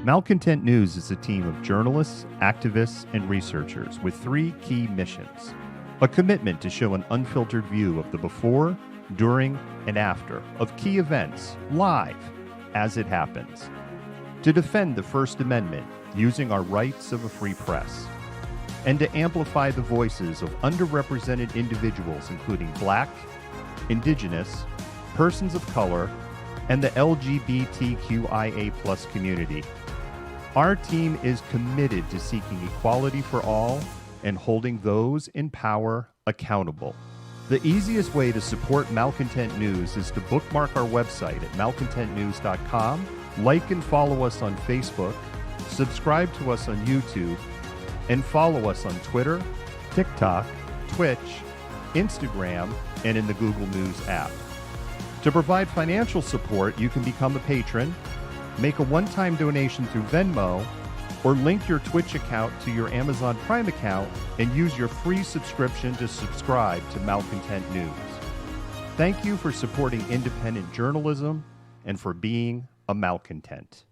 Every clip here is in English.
Malcontent News is a team of journalists, activists, and researchers with three key missions. A commitment to show an unfiltered view of the before, during, and after of key events, live, as it happens. To defend the First Amendment using our rights of a free press. And to amplify the voices of underrepresented individuals including Black, Indigenous, persons of color, and the LGBTQIA+ community. Our team is committed to seeking equality for all and holding those in power accountable. The easiest way to support Malcontent News is to bookmark our website at malcontentnews.com, like and follow us on Facebook, subscribe to us on YouTube, and follow us on Twitter, TikTok, Twitch, Instagram, and in the Google News app. To provide financial support, you can become a patron, make a one-time donation through Venmo, or link your Twitch account to your Amazon Prime account and use your free subscription to subscribe to Malcontent News. Thank you for supporting independent journalism and for being a malcontent.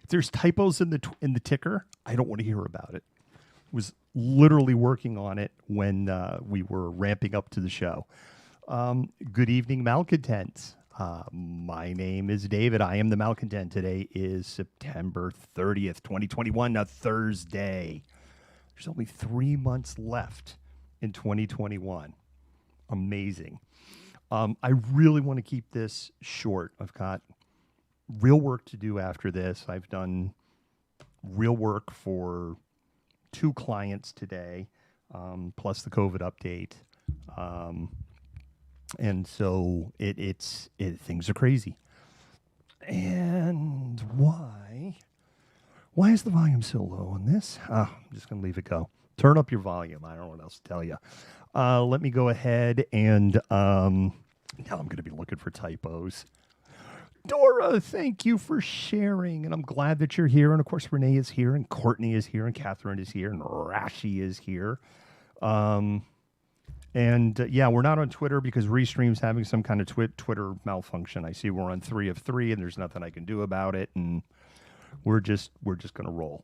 There's typos in the ticker. I don't want to hear about it. Was literally working on it when we were ramping up to the show. Good evening, malcontents. My name is David. I am the Malcontent. Today is September 30th, 2021, a Thursday. There's only 3 months left in 2021. Amazing. I really want to keep this short. I've got real work to do after this. I've done real work for 2 clients today, plus the COVID update. And so things are crazy. And why is the volume so low on this? I'm just going to leave it go. Turn up your volume. I don't know what else to tell you. Let me go ahead and now I'm going to be looking for typos. Dora, thank you for sharing, and I'm glad that you're here. And of course, Renee is here, and Courtney is here, and Catherine is here, and Rashi is here. Yeah, we're not on Twitter because Restream's having some kind of Twitter malfunction. I see we're on 3 of 3, and there's nothing I can do about it, and we're just going to roll.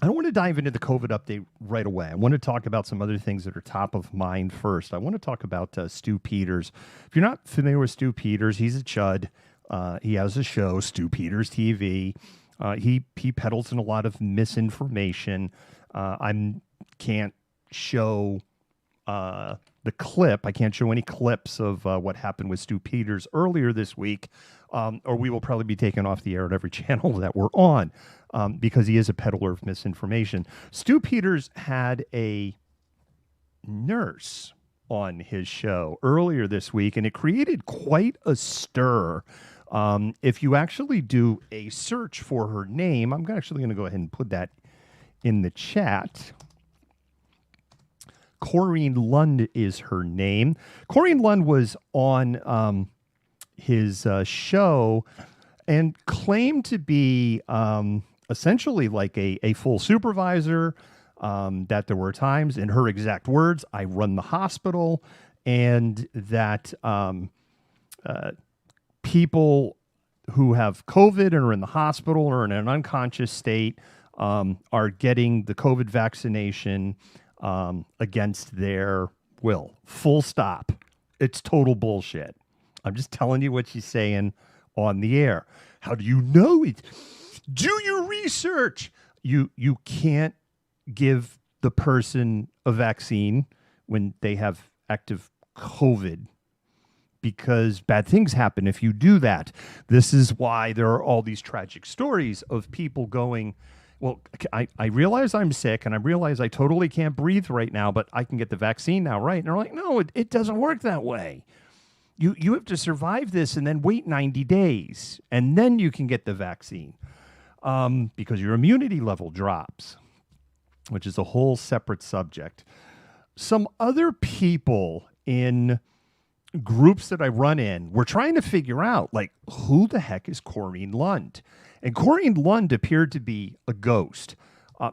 I don't want to dive into the COVID update right away. I want to talk about some other things that are top of mind first. I want to talk about Stu Peters. If you're not familiar with Stu Peters, he's a chud. He has a show, Stu Peters TV. He peddles in a lot of misinformation. I can't show the clip. I can't show any clips of what happened with Stu Peters earlier this week, or we will probably be taken off the air at every channel that we're on. Because he is a peddler of misinformation. Stu Peters had a nurse on his show earlier this week, and it created quite a stir. If you actually do a search for her name, I'm actually going to go ahead and put that in the chat. Corrine Lund is her name. Corrine Lund was on his show and claimed to be essentially like a full supervisor, that there were times, in her exact words, I run the hospital, and that people who have COVID and are in the hospital or in an unconscious state are getting the COVID vaccination against their will. Full stop. It's total bullshit. I'm just telling you what she's saying on the air. How do you know it? Do your research. You can't give the person a vaccine when they have active COVID because bad things happen if you do that. This is why there are all these tragic stories of people going, well, I realize I'm sick and I realize I totally can't breathe right now, but I can get the vaccine now, right? And they're like, no, it doesn't work that way. You have to survive this and then wait 90 days, and then you can get the vaccine because your immunity level drops, which is a whole separate subject. Some other people in groups that I run in, we're trying to figure out, like, who the heck is Corrine Lund? And Corrine Lund appeared to be a ghost.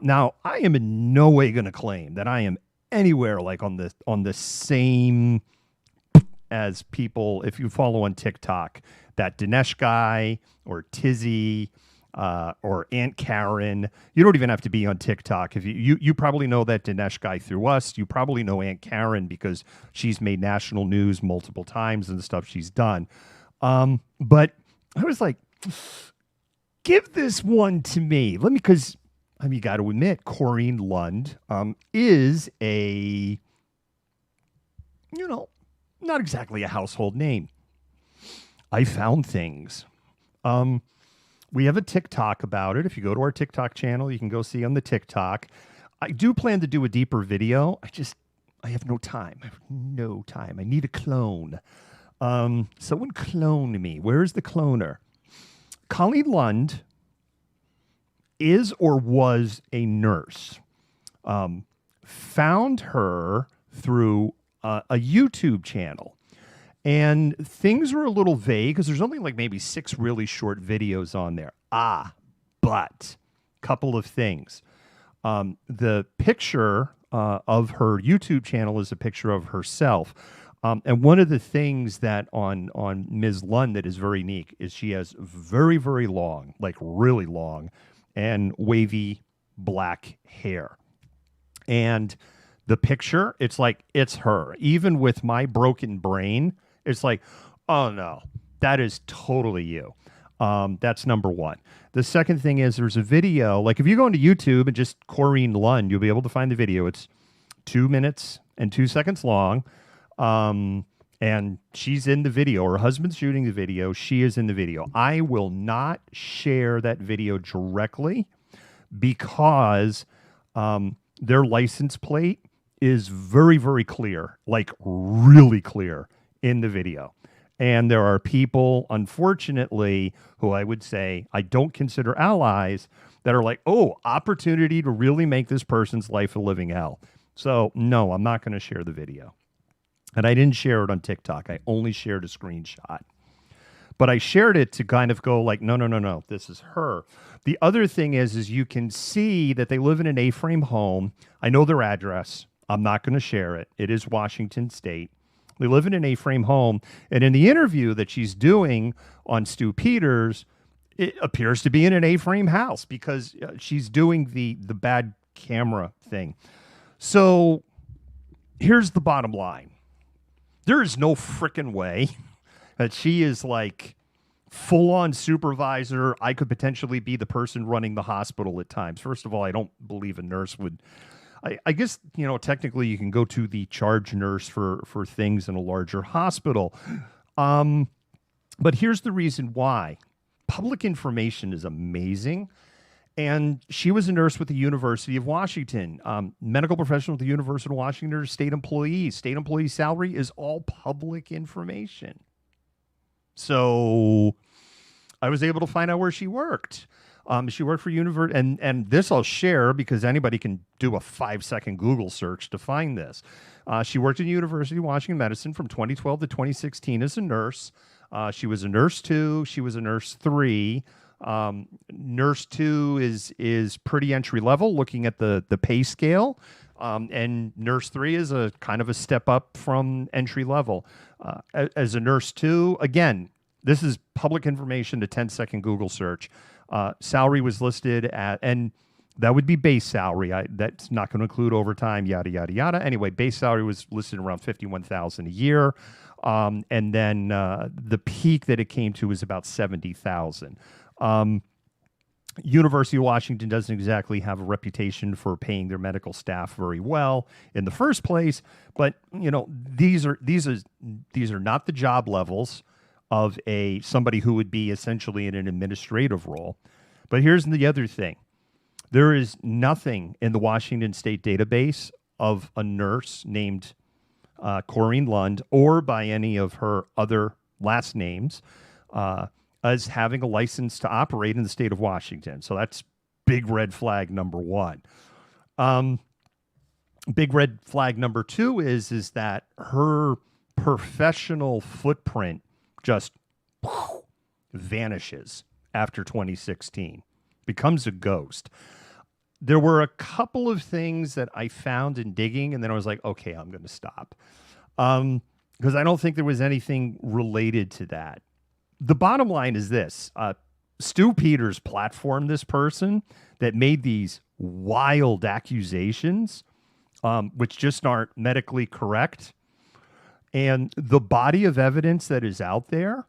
Now, I am in no way going to claim that I am anywhere like on the same as people, if you follow on TikTok, that Dinesh guy or Tizzy or Aunt Karen. You don't even have to be on TikTok. If you probably know that Dinesh guy through us. You probably know Aunt Karen because she's made national news multiple times and the stuff she's done. But I was like, give this one to me. Because you got to admit, Corrine Lund is a, not exactly a household name. I found things. We have a TikTok about it. If you go to our TikTok channel, you can go see on the TikTok. I do plan to do a deeper video. I have no time. I need a clone. Someone clone me. Where's the cloner? Colleen Lund is or was a nurse. Found her through a YouTube channel. And things were a little vague because there's only like maybe 6 really short videos on there. But couple of things. The picture of her YouTube channel is a picture of herself. And one of the things that on Ms. Lund that is very unique is she has very, very long, like really long and wavy black hair. And the picture, it's like, it's her. Even with my broken brain, it's like, oh no, that is totally you. That's number one. The second thing is there's a video, like if you go into YouTube and just Corrine Lund, you'll be able to find the video. It's 2 minutes and 2 seconds long. And she's in the video. Her husband's shooting the video. She is in the video. I will not share that video directly because their license plate is very, very clear, like really clear in the video. And there are people, unfortunately, who I would say I don't consider allies that are like, oh, opportunity to really make this person's life a living hell. So, no, I'm not going to share the video. And I didn't share it on TikTok. I only shared a screenshot. But I shared it to kind of go like, no, this is her. The other thing is you can see that they live in an A-frame home. I know their address. I'm not going to share it. It is Washington State. They live in an A-frame home. And in the interview that she's doing on Stu Peters, it appears to be in an A-frame house because she's doing the bad camera thing. So here's the bottom line. There is no frickin' way that she is like full-on supervisor. I could potentially be the person running the hospital at times. First of all, I don't believe a nurse would... I guess, technically you can go to the charge nurse for things in a larger hospital. But here's the reason why. Public information is amazing. And she was a nurse with the University of Washington. Medical professional at the University of Washington are state employees. State employee salary is all public information. So I was able to find out where she worked. She worked for University, and this I'll share because anybody can do a 5-second Google search to find this. She worked at the University of Washington Medicine from 2012 to 2016 as a nurse. She was a nurse 2. She was a nurse 3. Nurse 2 is pretty entry level, looking at the pay scale. And nurse 3 is a kind of a step up from entry level. As a nurse 2, again, this is public information, the 10-second Google search. Salary was listed at, and that would be base salary. That's not going to include overtime, yada, yada, yada. Anyway, base salary was listed around $51,000 a year. And then the peak that it came to was about $70,000. University of Washington doesn't exactly have a reputation for paying their medical staff very well in the first place, but these are not the job levels of a somebody who would be essentially in an administrative role. But here's the other thing. There is nothing in the Washington State database of a nurse named Corrine Lund or by any of her other last names as having a license to operate in the state of Washington. So that's big red flag number one. Big red flag number two is that her professional footprint just vanishes after 2016, becomes a ghost. There were a couple of things that I found in digging, and then I was like, okay, I'm going to stop. Because I don't think there was anything related to that. The bottom line is this. Stu Peters platformed this person that made these wild accusations, which just aren't medically correct. And the body of evidence that is out there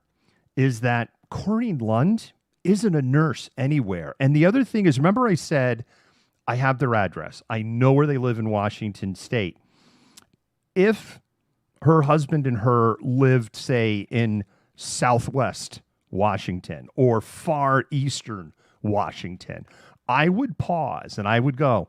is that Corrine Lund isn't a nurse anywhere. And the other thing is, remember I said, I have their address. I know where they live in Washington State. If her husband and her lived, say, in Southwest Washington or far Eastern Washington, I would pause and I would go,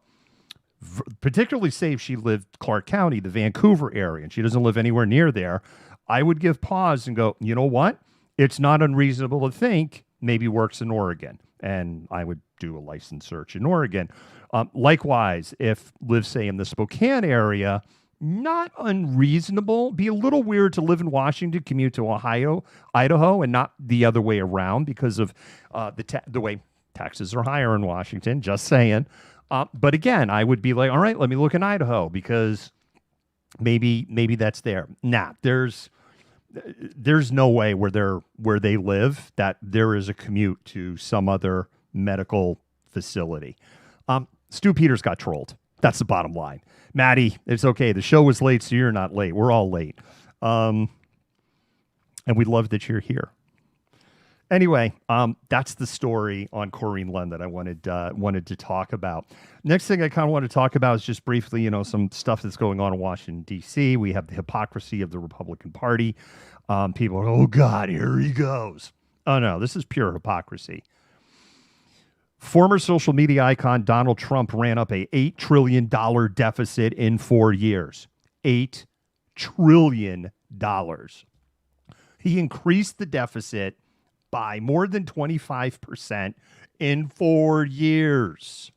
particularly say if she lived Clark County, the Vancouver area, and she doesn't live anywhere near there, I would give pause and go, you know what? It's not unreasonable to think maybe works in Oregon. And I would do a license search in Oregon. Likewise, if lives, say, in the Spokane area, not unreasonable. Be a little weird to live in Washington, commute to Idaho, and not the other way around because of the way taxes are higher in Washington. Just saying. But again, I would be like, all right, let me look in Idaho because maybe that's there. Nah, there's no way where they live that there is a commute to some other medical facility. Stu Peters got trolled. That's the bottom line. Maddie, it's okay. The show was late, so you're not late. We're all late. And we love that you're here. Anyway, that's the story on Corrine Lund that I wanted to talk about. Next thing I kind of want to talk about is just briefly, some stuff that's going on in Washington, D.C. We have the hypocrisy of the Republican Party. People are, oh, God, here he goes. Oh, no, this is pure hypocrisy. Former social media icon Donald Trump ran up a $8 trillion deficit in 4 years. $8 trillion. He increased the deficit by more than 25% in 4 years.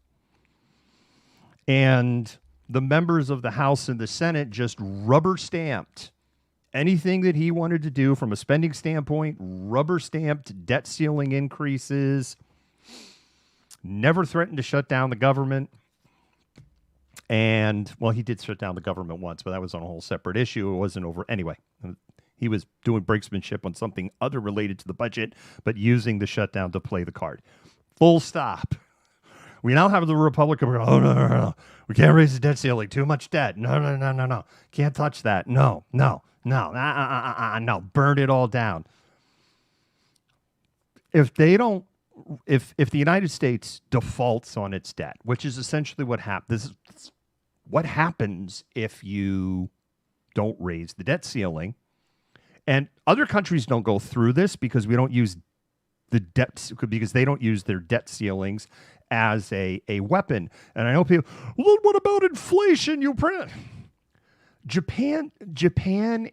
And the members of the House and the Senate just rubber stamped anything that he wanted to do from a spending standpoint, rubber stamped debt ceiling increases, never threatened to shut down the government. And, well, he did shut down the government once, but that was on a whole separate issue. It wasn't over. Anyway, he was doing brinksmanship on something other related to the budget, but using the shutdown to play the card. Full stop. We now have the Republican. Oh, no. We can't raise the debt ceiling. Too much debt. No. Can't touch that. No. Burn it all down. If they don't, if the United States defaults on its debt, which is essentially what happens, this is what happens if you don't raise the debt ceiling. And other countries don't go through this because we don't use the debt, because they don't use their debt ceilings as a weapon. And I know people, well, what about inflation? You print. Japan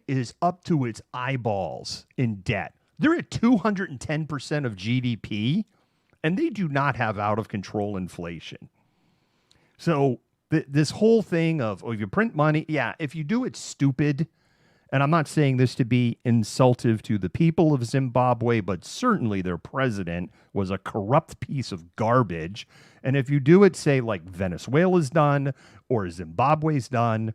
is up to its eyeballs in debt. They're at 210% of GDP, and they do not have out of control inflation. So this whole thing of, if you print money, yeah, if you do it stupid, and I'm not saying this to be insultive to the people of Zimbabwe, but certainly their president was a corrupt piece of garbage. And if you do it, say, like Venezuela's done or Zimbabwe's done,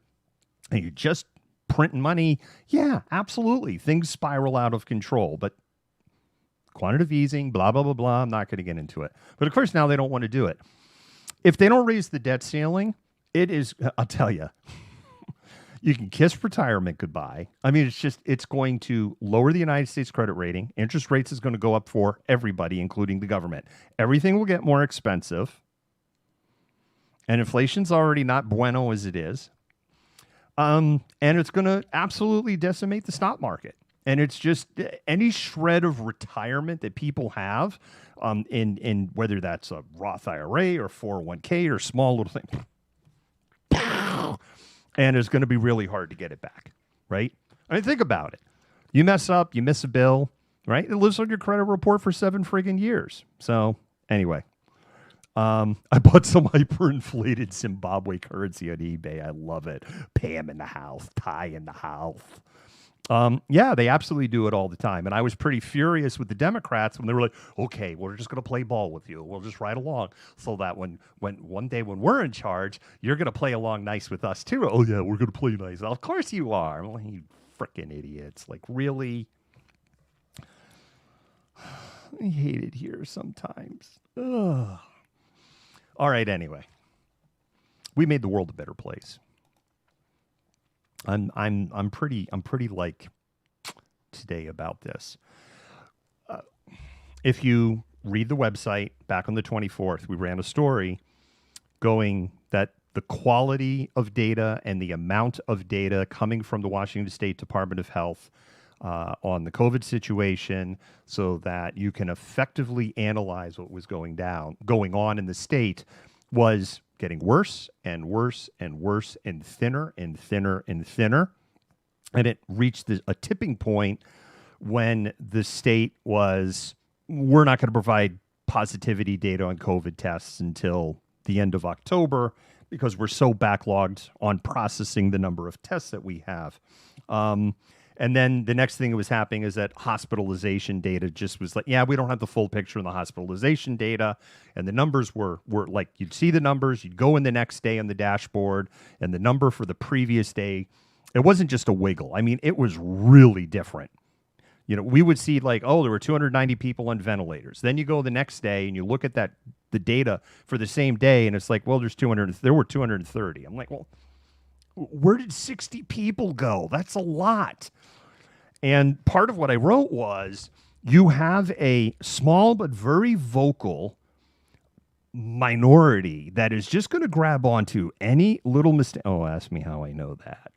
and you're just printing money, yeah, absolutely. Things spiral out of control. But quantitative easing, blah, blah, blah, blah, I'm not going to get into it. But of course, now they don't want to do it. If they don't raise the debt ceiling, it is, I'll tell you, You can kiss retirement goodbye. I mean, it's going to lower the United States credit rating. Interest rates is going to go up for everybody, including the government. Everything will get more expensive. And inflation's already not bueno as it is. And it's going to absolutely decimate the stock market. And it's just any shred of retirement that people have, in whether that's a Roth IRA or 401k or small little thing. And it's going to be really hard to get it back, right? I mean, think about it. You mess up, you miss a bill, right? It lives on your credit report for 7 friggin' years. So anyway, I bought some hyperinflated Zimbabwe currency on eBay. I love it. Pam in the house, Ty in the house. Yeah, they absolutely do it all the time. And I was pretty furious with the Democrats when they were like, okay, we're just going to play ball with you. We'll just ride along so that when one day when we're in charge, you're going to play along nice with us too. Oh, yeah, we're going to play nice. Of course you are. I'm like, you freaking idiots. Like, really? I hate it here sometimes. Ugh. All right, anyway. We made the world a better place. I'm pretty like today about this. If you read the website back on the 24th, we ran a story going that the quality of data and the amount of data coming from the Washington State Department of Health on the COVID situation, so that you can effectively analyze what was going on in the state, was getting worse and worse and worse and thinner and thinner and thinner. And it reached a tipping point when the state was, we're not going to provide positivity data on COVID tests until the end of October because we're so backlogged on processing the number of tests that we have. And then the next thing that was happening is that hospitalization data just was like, yeah, we don't have the full picture in the hospitalization data. And the numbers were like, you'd see the numbers, you'd go in the next day on the dashboard, and the number for the previous day, it wasn't just a wiggle. I mean, it was really different. You know, we would see like, oh, there were 290 people on ventilators. Then you go the next day and you look at the data for the same day, and it's like, well, there were 230. I'm like, well, where did 60 people go? That's a lot. And part of what I wrote was, you have a small but very vocal minority that is just going to grab onto any little mistake. Oh, ask me how I know that.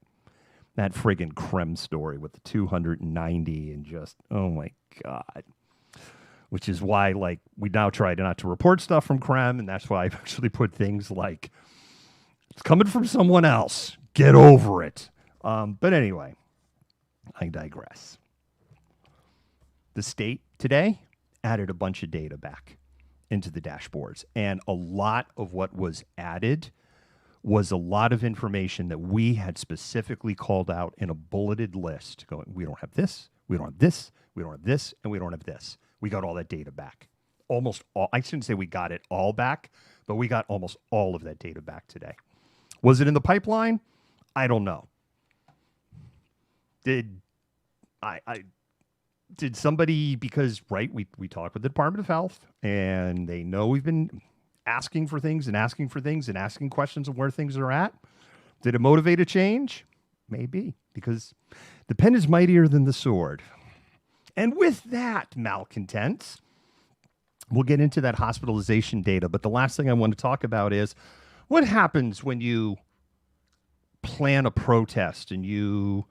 That friggin' Krem story with the 290 and just, oh my God. Which is why, like, we now try not to report stuff from Krem, and that's why I've actually put things like, it's coming from someone else. Get over it. But anyway, I digress. The state today added a bunch of data back into the dashboards. And a lot of what was added was a lot of information that we had specifically called out in a bulleted list going, we don't have this, we don't have this, we don't have this, and we don't have this. We got all that data back. Almost all. I shouldn't say we got it all back, but we got almost all of that data back today. Was it in the pipeline? I don't know. Did somebody, because, right, we talked with the Department of Health, and they know we've been asking for things and asking for things and asking questions of where things are at. Did it motivate a change? Maybe, because the pen is mightier than the sword. And with that, malcontents, we'll get into that hospitalization data. But the last thing I want to talk about is what happens when you plan a protest and you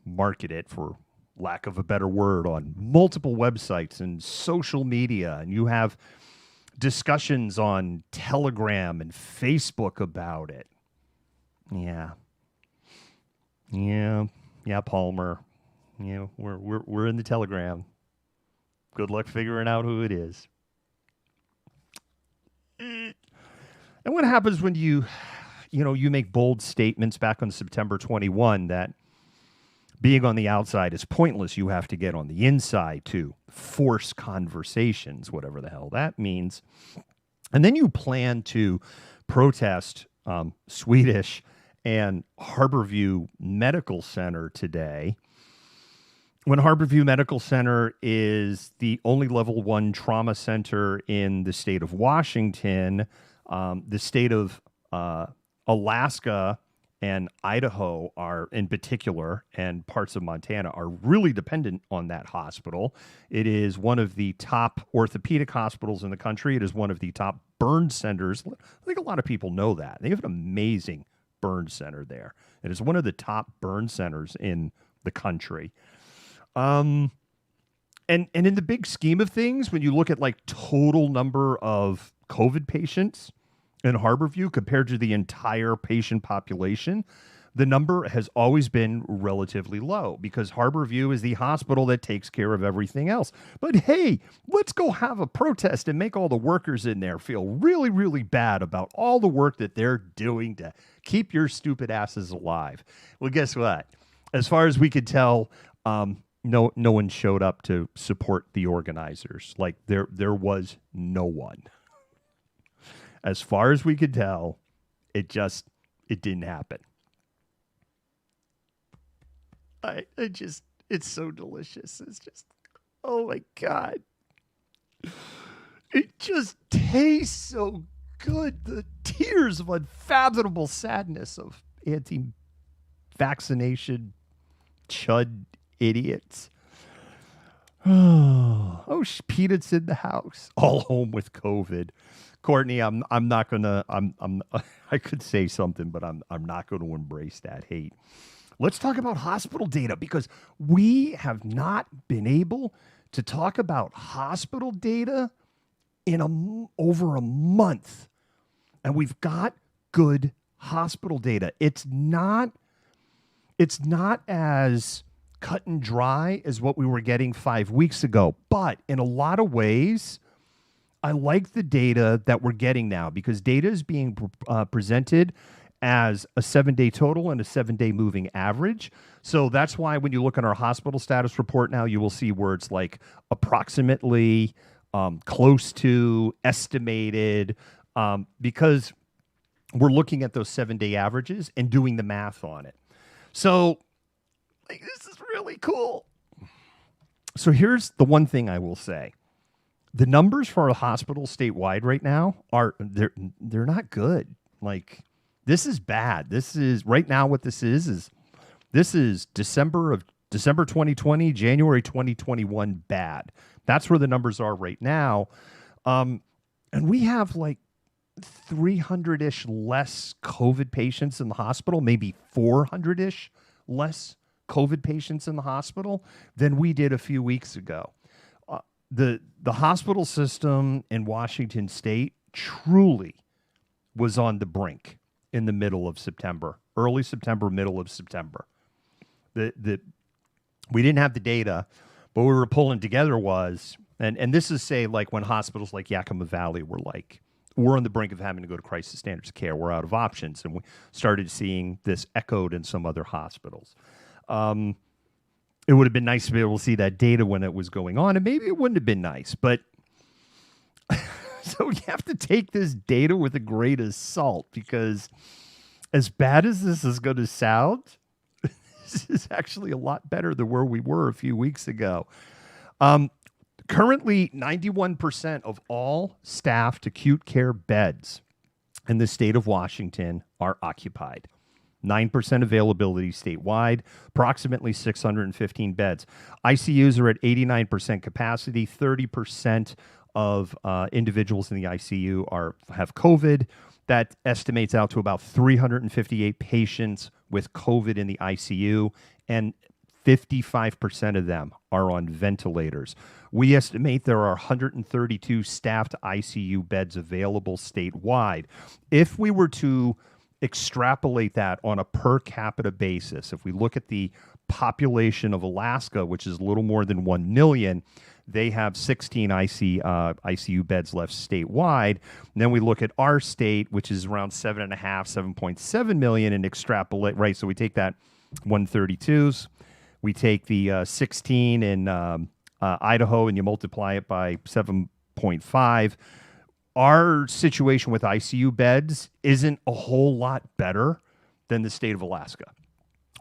market it, for lack of a better word, on multiple websites and social media, and you have discussions on Telegram and Facebook about it. Yeah, Palmer. You know, we're in the Telegram. Good luck figuring out who it is. And what happens when you make bold statements back on September 21 that being on the outside is pointless. You have to get on the inside to force conversations, whatever the hell that means. And then you plan to protest Swedish and Harborview Medical Center today, when Harborview Medical Center is the only level 1 trauma center in the state of Washington. The state of Alaska and Idaho are in particular, and parts of Montana are really dependent on that hospital. It is one of the top orthopedic hospitals in the country. It is one of the top burn centers. I think a lot of people know that. They have an amazing burn center there. It is one of the top burn centers in the country. And in the big scheme of things, when you look at like total number of COVID patients in Harborview compared to the entire patient population, the number has always been relatively low because Harborview is the hospital that takes care of everything else. But hey, let's go have a protest and make all the workers in there feel really, really bad about all the work that they're doing to keep your stupid asses alive. Well, guess what? As far as we could tell, no one showed up to support the organizers. Like there was no one. As far as we could tell, it didn't happen. It's so delicious. It's just, oh my God. It just tastes so good. The tears of unfathomable sadness of anti-vaccination chud idiots. Oh, Peanuts in the house, all home with COVID. Courtney, I'm not gonna. I could say something, but I'm not going to embrace that hate. Let's talk about hospital data because we have not been able to talk about hospital data in over a month, and we've got good hospital data. It's not as cut and dry as what we were getting 5 weeks ago. But in a lot of ways, I like the data that we're getting now because data is being presented as a 7-day total and a 7-day moving average. So that's why when you look at our hospital status report now, you will see words like approximately, close to, estimated, because we're looking at those 7-day averages and doing the math on it. So this is really cool. So here's the one thing I will say. The numbers for our hospitals statewide right now they're not good. Like, this is bad. This is right now what this is December 2020, January 2021 bad. That's where the numbers are right now. And we have like 300-ish less COVID patients in the hospital, maybe 400-ish less COVID patients in the hospital than we did a few weeks ago. The hospital system in Washington State truly was on the brink in the middle of September, early September, middle of September. We didn't have the data, but what we were pulling together was, and this is say like when hospitals like Yakima Valley were like, we're on the brink of having to go to crisis standards of care. We're out of options, and we started seeing this echoed in some other hospitals. It would have been nice to be able to see that data when it was going on, and maybe it wouldn't have been nice, but so you have to take this data with a grain of salt because as bad as this is going to sound, this is actually a lot better than where we were a few weeks ago. Currently, 91% of all staffed acute care beds in the state of Washington are occupied. 9% availability statewide, approximately 615 beds. ICUs are at 89% capacity. 30% of individuals in the ICU have COVID. That estimates out to about 358 patients with COVID in the ICU, and 55% of them are on ventilators. We estimate there are 132 staffed ICU beds available statewide. If we were to extrapolate that on a per capita basis, if we look at the population of Alaska, which is a little more than 1 million, they have 16 ICU beds left statewide. And then we look at our state, which is around 7.7 million, and extrapolate, right? So we take that 132s, we take the 16 in Idaho, and you multiply it by 7.5. Our situation with ICU beds isn't a whole lot better than the state of Alaska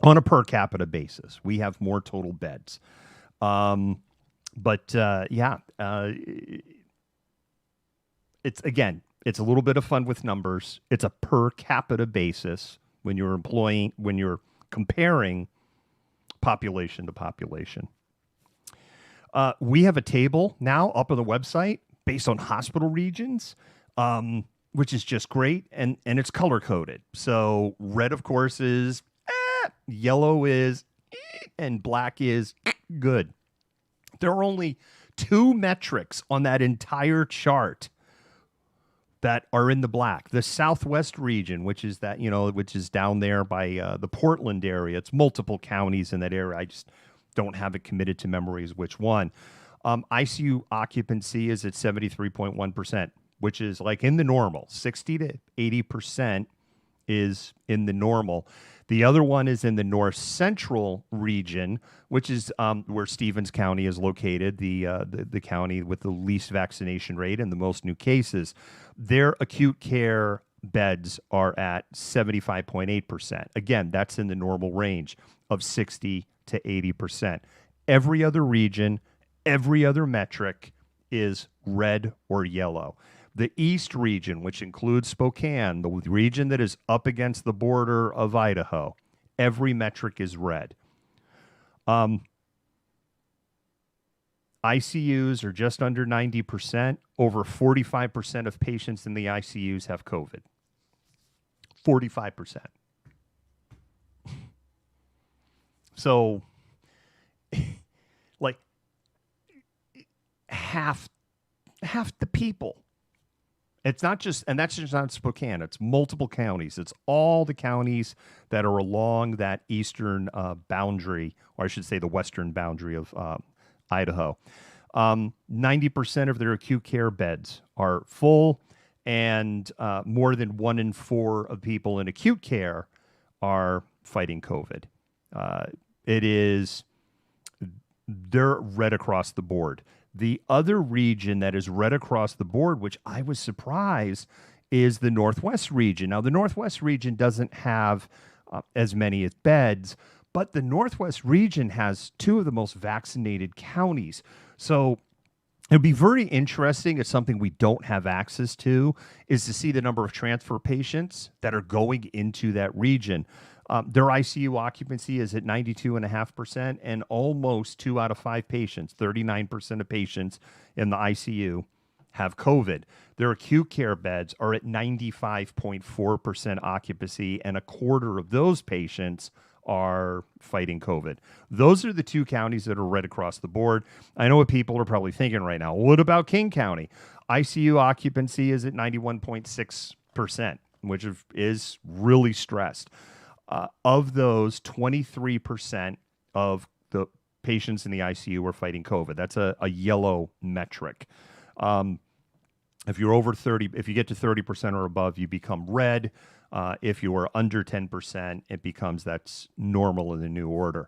on a per capita basis. We have more total beds. It's a little bit of fun with numbers. It's a per capita basis. when you're comparing population to population. We have a table now up on the website based on hospital regions, which is just great, and it's color coded. So red, of course, is yellow is and black is good. There are only two metrics on that entire chart that are in the black. The Southwest region, which is which is down there by the Portland area. It's multiple counties in that area. I just don't have it committed to memory as which one. ICU occupancy is at 73.1%, which is like in the normal. 60 to 80% is in the normal. The other one is in the north central region, which is where Stevens County is located, the county with the least vaccination rate and the most new cases. Their acute care beds are at 75.8%. Again, that's in the normal range of 60 to 80%. Every other region, every other metric is red or yellow. The East region, which includes Spokane, the region that is up against the border of Idaho, every metric is red. ICUs are just under 90%. Over 45% of patients in the ICUs have COVID. 45%. So, like, half the people. It's not just, and that's just not Spokane. It's multiple counties. It's all the counties that are along that eastern boundary, or I should say the western boundary of Idaho. 90% of their acute care beds are full, and more than 1 in 4 of people in acute care are fighting COVID. They're red across the board. The other region that is red across the board, which I was surprised, is the Northwest region. Now, the Northwest region doesn't have as many beds, but the Northwest region has 2 of the most vaccinated counties. So it'd be very interesting. It's something we don't have access to, is to see the number of transfer patients that are going into that region. Their ICU occupancy is at 92.5%, and almost 2 out of 5 patients, 39% of patients in the ICU, have COVID. Their acute care beds are at 95.4% occupancy, and a quarter of those patients are fighting COVID. Those are the 2 counties that are red across the board. I know what people are probably thinking right now. What about King County? ICU occupancy is at 91.6%, which is really stressed. Of those, 23% of the patients in the ICU are fighting COVID. That's a yellow metric. If you're over 30, if you get to 30% or above, you become red. If you are under 10%, it becomes that's normal in the new order.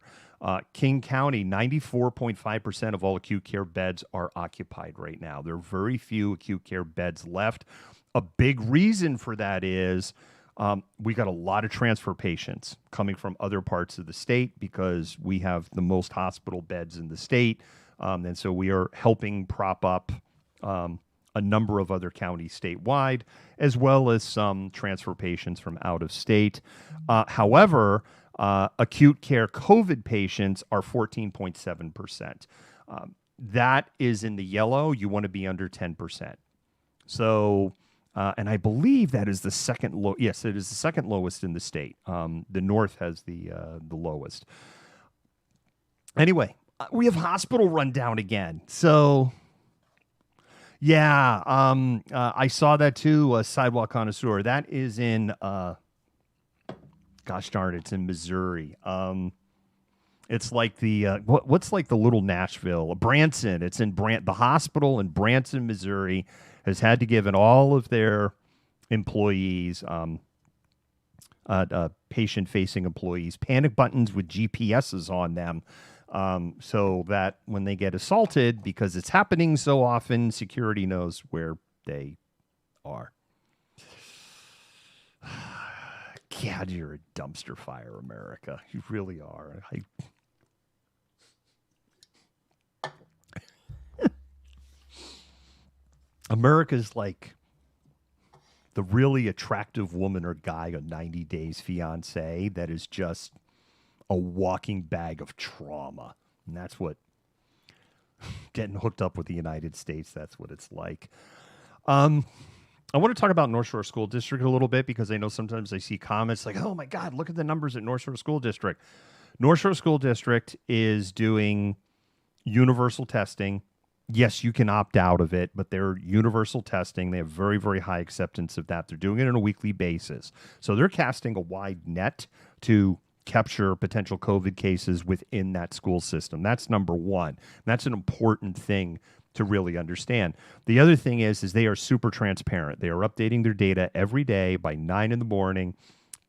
King County, 94.5% of all acute care beds are occupied right now. There are very few acute care beds left. A big reason for that is we got a lot of transfer patients coming from other parts of the state because we have the most hospital beds in the state. And so we are helping prop up a number of other counties statewide, as well as some transfer patients from out of state. However, acute care COVID patients are 14.7%. That is in the yellow. You want to be under 10%. So... and I believe that is the second low. Yes, it is the second lowest in the state. The North has the lowest. Anyway, we have hospital rundown again. So, yeah, I saw that too. Sidewalk Connoisseur. That is in, gosh darn, it's in Missouri. It's like the what's like the little Nashville, Branson. It's in the hospital in Branson, Missouri, has had to give all of their employees, patient-facing employees, panic buttons with GPSs on them, so that when they get assaulted, because it's happening so often, security knows where they are. God, you're a dumpster fire, America. You really are. America's like the really attractive woman or guy on 90 Days Fiance that is just a walking bag of trauma. And that's what getting hooked up with the United States, that's what it's like. I want to talk about North Shore School District a little bit because I know sometimes I see comments like, oh my God, look at the numbers at North Shore School District. North Shore School District is doing universal testing. Yes, you can opt out of it, but they're universal testing. They have very, very high acceptance of that. They're doing it on a weekly basis. So they're casting a wide net to capture potential COVID cases within that school system. That's number one. That's an important thing to really understand. The other thing is they are super transparent. They are updating their data every day by 9 in the morning.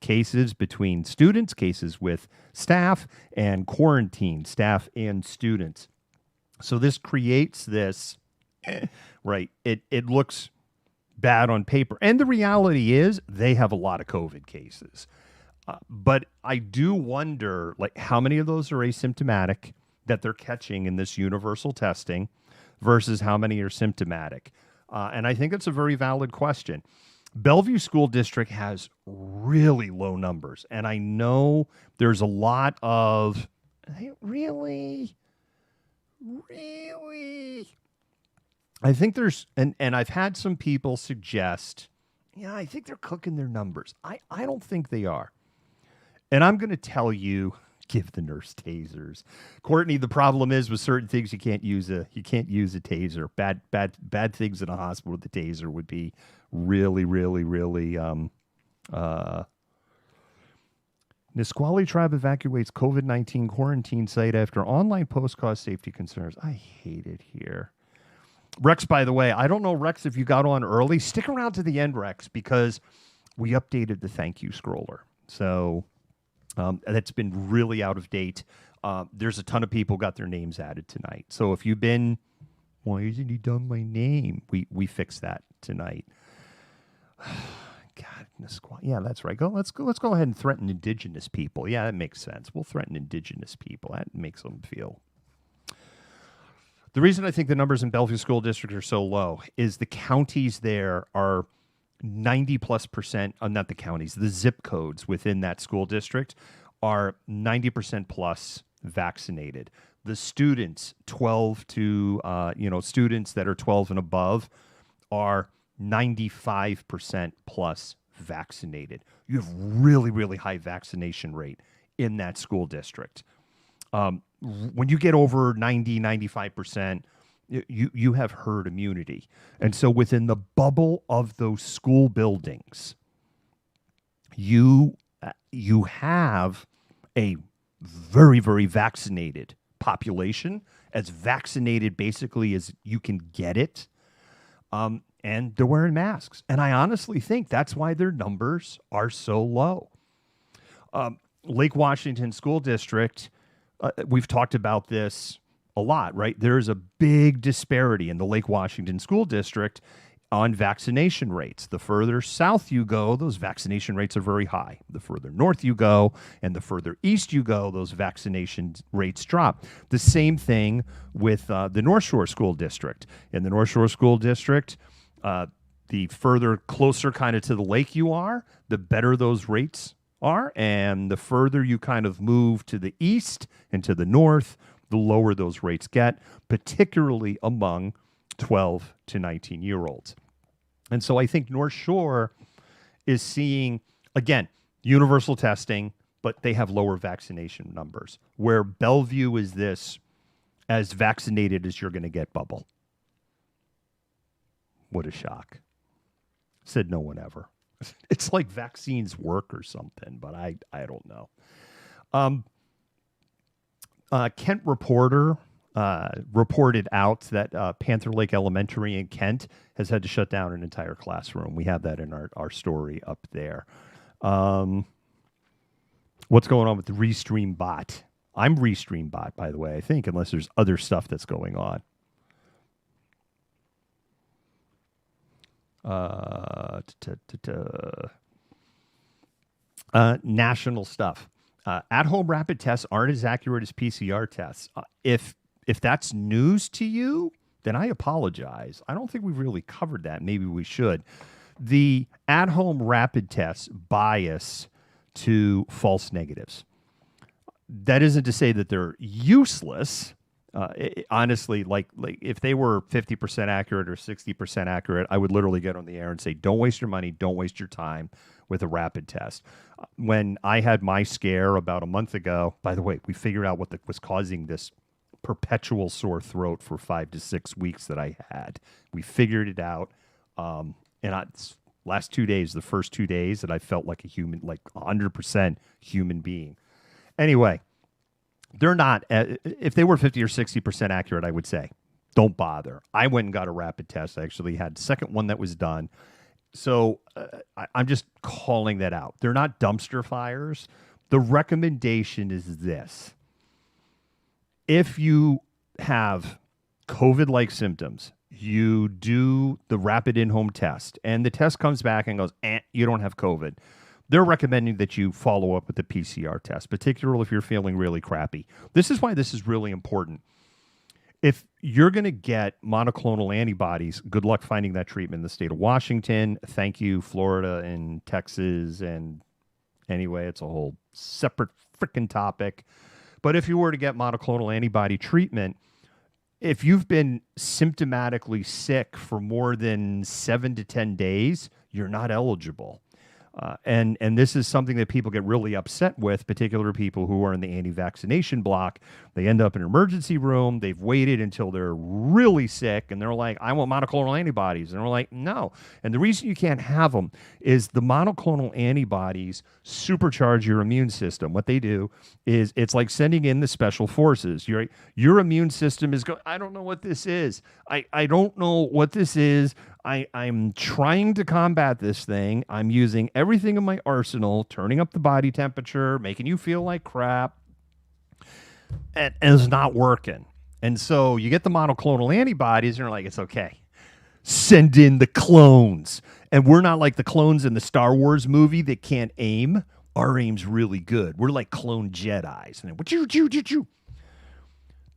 Cases between students, cases with staff, and quarantine staff and students. So this creates this, right? It looks bad on paper. And the reality is they have a lot of COVID cases. But I do wonder, like, how many of those are asymptomatic that they're catching in this universal testing versus how many are symptomatic? And I think it's a very valid question. Bellevue School District has really low numbers. And I know there's a lot of, really? I think there's, and I've had some people suggest, yeah, I think they're cooking their numbers. I don't think they are. And I'm going to tell you, give the nurse tasers. Courtney, the problem is with certain things you can't use a taser. Bad things in a hospital with a taser would be really Nisqually Tribe evacuates COVID-19 quarantine site after online post caused safety concerns. I hate it here. Rex, by the way, I don't know, Rex, if you got on early. Stick around to the end, Rex, because we updated the thank you scroller. So that's been really out of date. There's a ton of people got their names added tonight. So if you've been, why isn't he done my name? We fixed that tonight. God, Nisqually. Yeah, that's right. Let's go ahead and threaten indigenous people. Yeah, that makes sense. We'll threaten indigenous people. That makes them feel. The reason I think the numbers in Bellevue School District are so low is the counties there are 90+%, not the counties, the zip codes within that school district are 90% plus vaccinated. The students, 12 to, students that are 12 and above are 95% plus vaccinated. You have really high vaccination rate in that school district. When you get over 95%, you have herd immunity. And so within the bubble of those school buildings, you have a very vaccinated population, as vaccinated basically as you can get it. And they're wearing masks. And I honestly think that's why their numbers are so low. Lake Washington School District, we've talked about this a lot, right? There's a big disparity in the Lake Washington School District on vaccination rates. The further south you go, those vaccination rates are very high. The further north you go and the further east you go, those vaccination rates drop. The same thing with the North Shore School District. In the North Shore School District, the further closer kind of to the lake you are, the better those rates are. And the further you kind of move to the east and to the north, the lower those rates get, particularly among 12 to 19-year-olds. And so I think North Shore is seeing, again, universal testing, but they have lower vaccination numbers, where Bellevue is this as vaccinated as you're going to get bubble. What a shock. Said no one ever. It's like vaccines work or something, but I don't know. Kent Reporter reported out that Panther Lake Elementary in Kent has had to shut down an entire classroom. We have that in our story up there. What's going on with the Restream bot? I'm Restream bot, by the way, I think, unless there's other stuff that's going on. National stuff. At-home rapid tests aren't as accurate as PCR tests. If that's news to you, then I apologize. I don't think we've really covered that. Maybe we should. The at-home rapid tests bias to false negatives. That isn't to say that they're useless. Honestly, like if they were 50% accurate or 60% accurate, I would literally get on the air and say, don't waste your money, don't waste your time with a rapid test. When I had my scare about a month ago, by the way, we figured out what was causing this perpetual sore throat for 5 to 6 weeks that I had. We figured it out. Last 2 days, the first 2 days that I felt like a human, like 100% human being. Anyway, they're not, if they were 50 or 60% accurate, I would say, don't bother. I went and got a rapid test. I actually had the second one that was done. So I'm just calling that out. They're not dumpster fires. The recommendation is this. If you have COVID-like symptoms, you do the rapid in-home test, and the test comes back and goes, you don't have COVID. They're recommending that you follow up with the PCR test, particularly if you're feeling really crappy. This is why this is really important. If you're going to get monoclonal antibodies, good luck finding that treatment in the state of Washington. Thank you, Florida and Texas. And anyway, it's a whole separate freaking topic. But if you were to get monoclonal antibody treatment, if you've been symptomatically sick for more than 7 to 10 days, you're not eligible. And this is something that people get really upset with, particularly people who are in the anti-vaccination block. They end up in an emergency room. They've waited until they're really sick, and they're like, I want monoclonal antibodies. And we're like, no. And the reason you can't have them is the monoclonal antibodies supercharge your immune system. What they do is it's like sending in the special forces. Your immune system is going, I don't know what this is. I don't know what this is. I'm trying to combat this thing. I'm using everything in my arsenal, turning up the body temperature, making you feel like crap, and it's not working. And so you get the monoclonal antibodies, and you're like, it's okay. Send in the clones. And we're not like the clones in the Star Wars movie that can't aim. Our aim's really good. We're like clone Jedis. And then,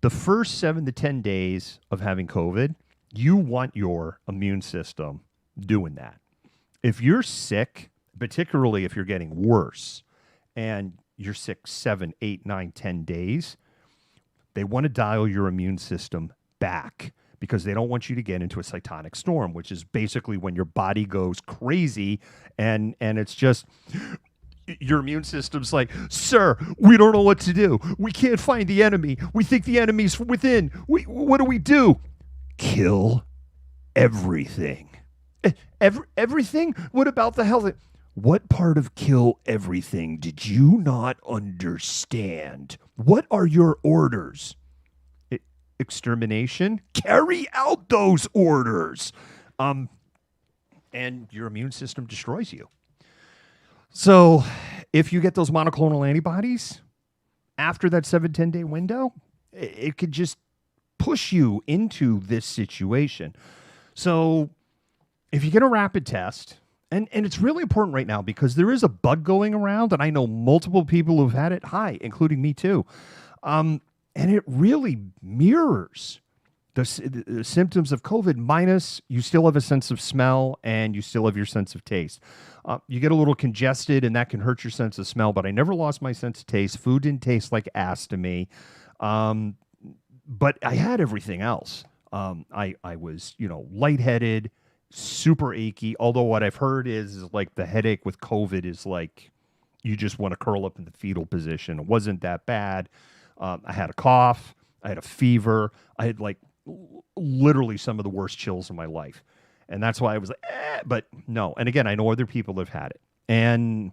the first 7 to 10 days of having COVID, you want your immune system doing that. If you're sick, particularly if you're getting worse, and you're sick 7, 8, 9, 10 days, they want to dial your immune system back because they don't want you to get into a cytonic storm, which is basically when your body goes crazy and it's just... Your immune system's like, sir, we don't know what to do. We can't find the enemy. We think the enemy's within. What do we do? Kill everything. Everything? What about the health? What part of kill everything did you not understand? What are your orders? Extermination? Carry out those orders. And your immune system destroys you. So if you get those monoclonal antibodies after that 7-10 day window, it could just push you into this situation. So if you get a rapid test, and it's really important right now because there is a bug going around, and I know multiple people who've had it, including me too, and it really mirrors the symptoms of COVID minus you still have a sense of smell and you still have your sense of taste. You get a little congested and that can hurt your sense of smell, but I never lost my sense of taste. Food didn't taste like ass to me. But I had everything else. I was, lightheaded, super achy. Although what I've heard is like the headache with COVID is like you just want to curl up in the fetal position. It wasn't that bad. I had a cough. I had a fever. I had literally some of the worst chills in my life. And that's why I was like, but no. And again, I know other people have had it. And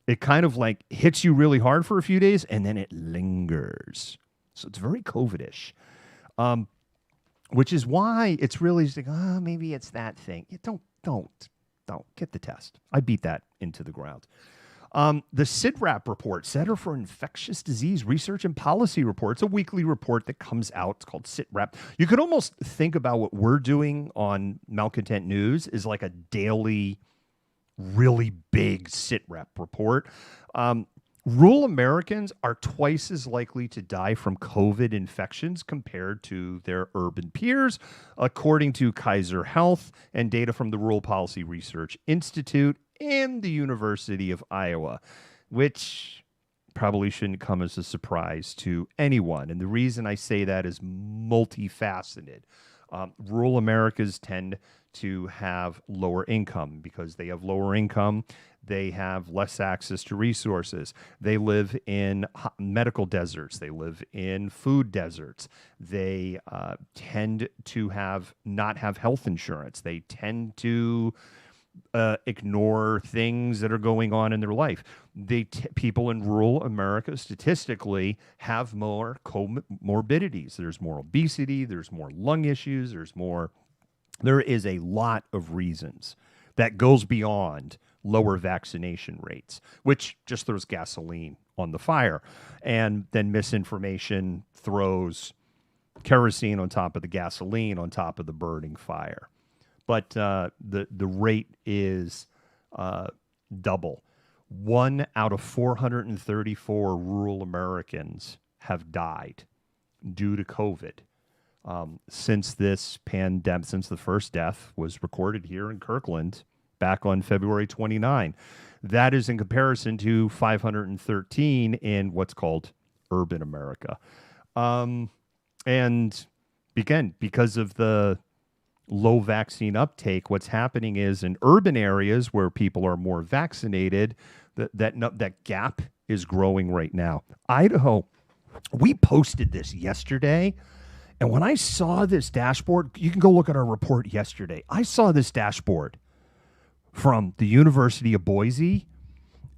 it kind of hits you really hard for a few days and then it lingers. So it's very COVID-ish. Which is why it's really just maybe it's that thing. Don't get the test. I beat that into the ground. The CIDRAP report, Center for Infectious Disease Research and Policy report. It's a weekly report that comes out. It's called CIDRAP. You could almost think about what we're doing on Malcontent News is like a daily, really big CIDRAP report. rural Americans are twice as likely to die from COVID infections compared to their urban peers, according to Kaiser Health and data from the Rural Policy Research Institute and the University of Iowa, which probably shouldn't come as a surprise to anyone. And the reason I say that is multifaceted. Rural Americas tend to have lower income. Because they have lower income, they have less access to resources. They live in medical deserts. They live in food deserts. They tend to not have health insurance. They tend to ignore things that are going on in their life. People in rural America statistically have more comorbidities. There's more obesity. There's more lung issues. There is a lot of reasons that goes beyond lower vaccination rates, which just throws gasoline on the fire. And then misinformation throws kerosene on top of the gasoline on top of the burning fire. But the rate is double. 1 out of 434 rural Americans have died due to COVID since this pandemic, since the first death was recorded here in Kirkland back on February 29. That is in comparison to 513 in what's called urban America. And again, because of the low vaccine uptake, what's happening is in urban areas where people are more vaccinated, that gap is growing right now. Idaho, we posted this yesterday, and when I saw this dashboard, you can go look at our report yesterday. I saw this dashboard from the University of Boise,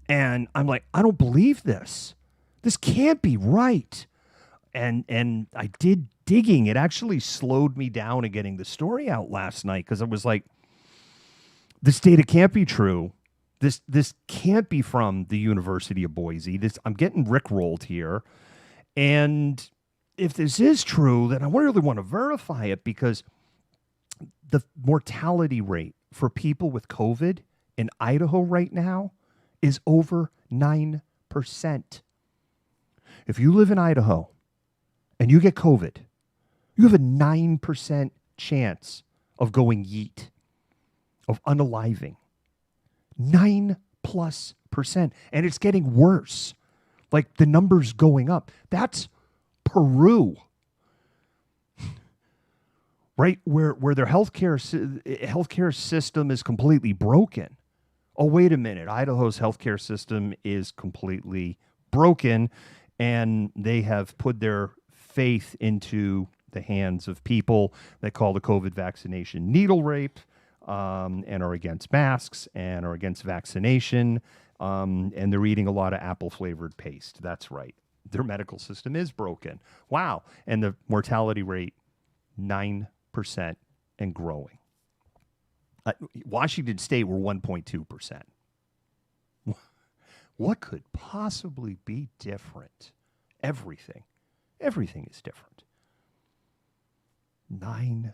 and I'm like, I don't believe this. This can't be right. And I did digging. It actually slowed me down in getting the story out last night because I was like, this data can't be true. This can't be from the University of Boise. I'm getting rickrolled here. And if this is true, then I really want to verify it, because the mortality rate for people with COVID in Idaho right now is over 9%. If you live in Idaho and you get COVID, you have a 9% chance of going yeet, of unaliving. 9+%. And it's getting worse. Like, the number's going up. That's Peru, right? Where their healthcare system is completely broken. Oh, wait a minute. Idaho's healthcare system is completely broken, and they have put their faith into the hands of people that call the COVID vaccination needle rape, and are against masks and are against vaccination, and they're eating a lot of apple-flavored paste. That's right. Their medical system is broken. Wow. And the mortality rate, 9% and growing. Washington State were 1.2%. What could possibly be different? Everything. Everything is different. 9%.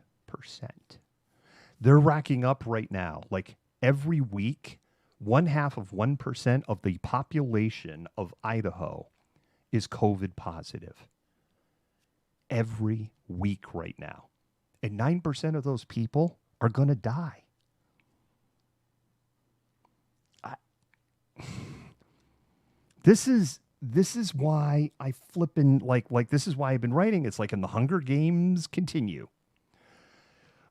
They're racking up right now, like every week, 0.5% of the population of Idaho is COVID positive. Every week right now. And 9% of those people are going to die. This is why I flippin' like this is why I've been writing. It's like in the Hunger Games continue.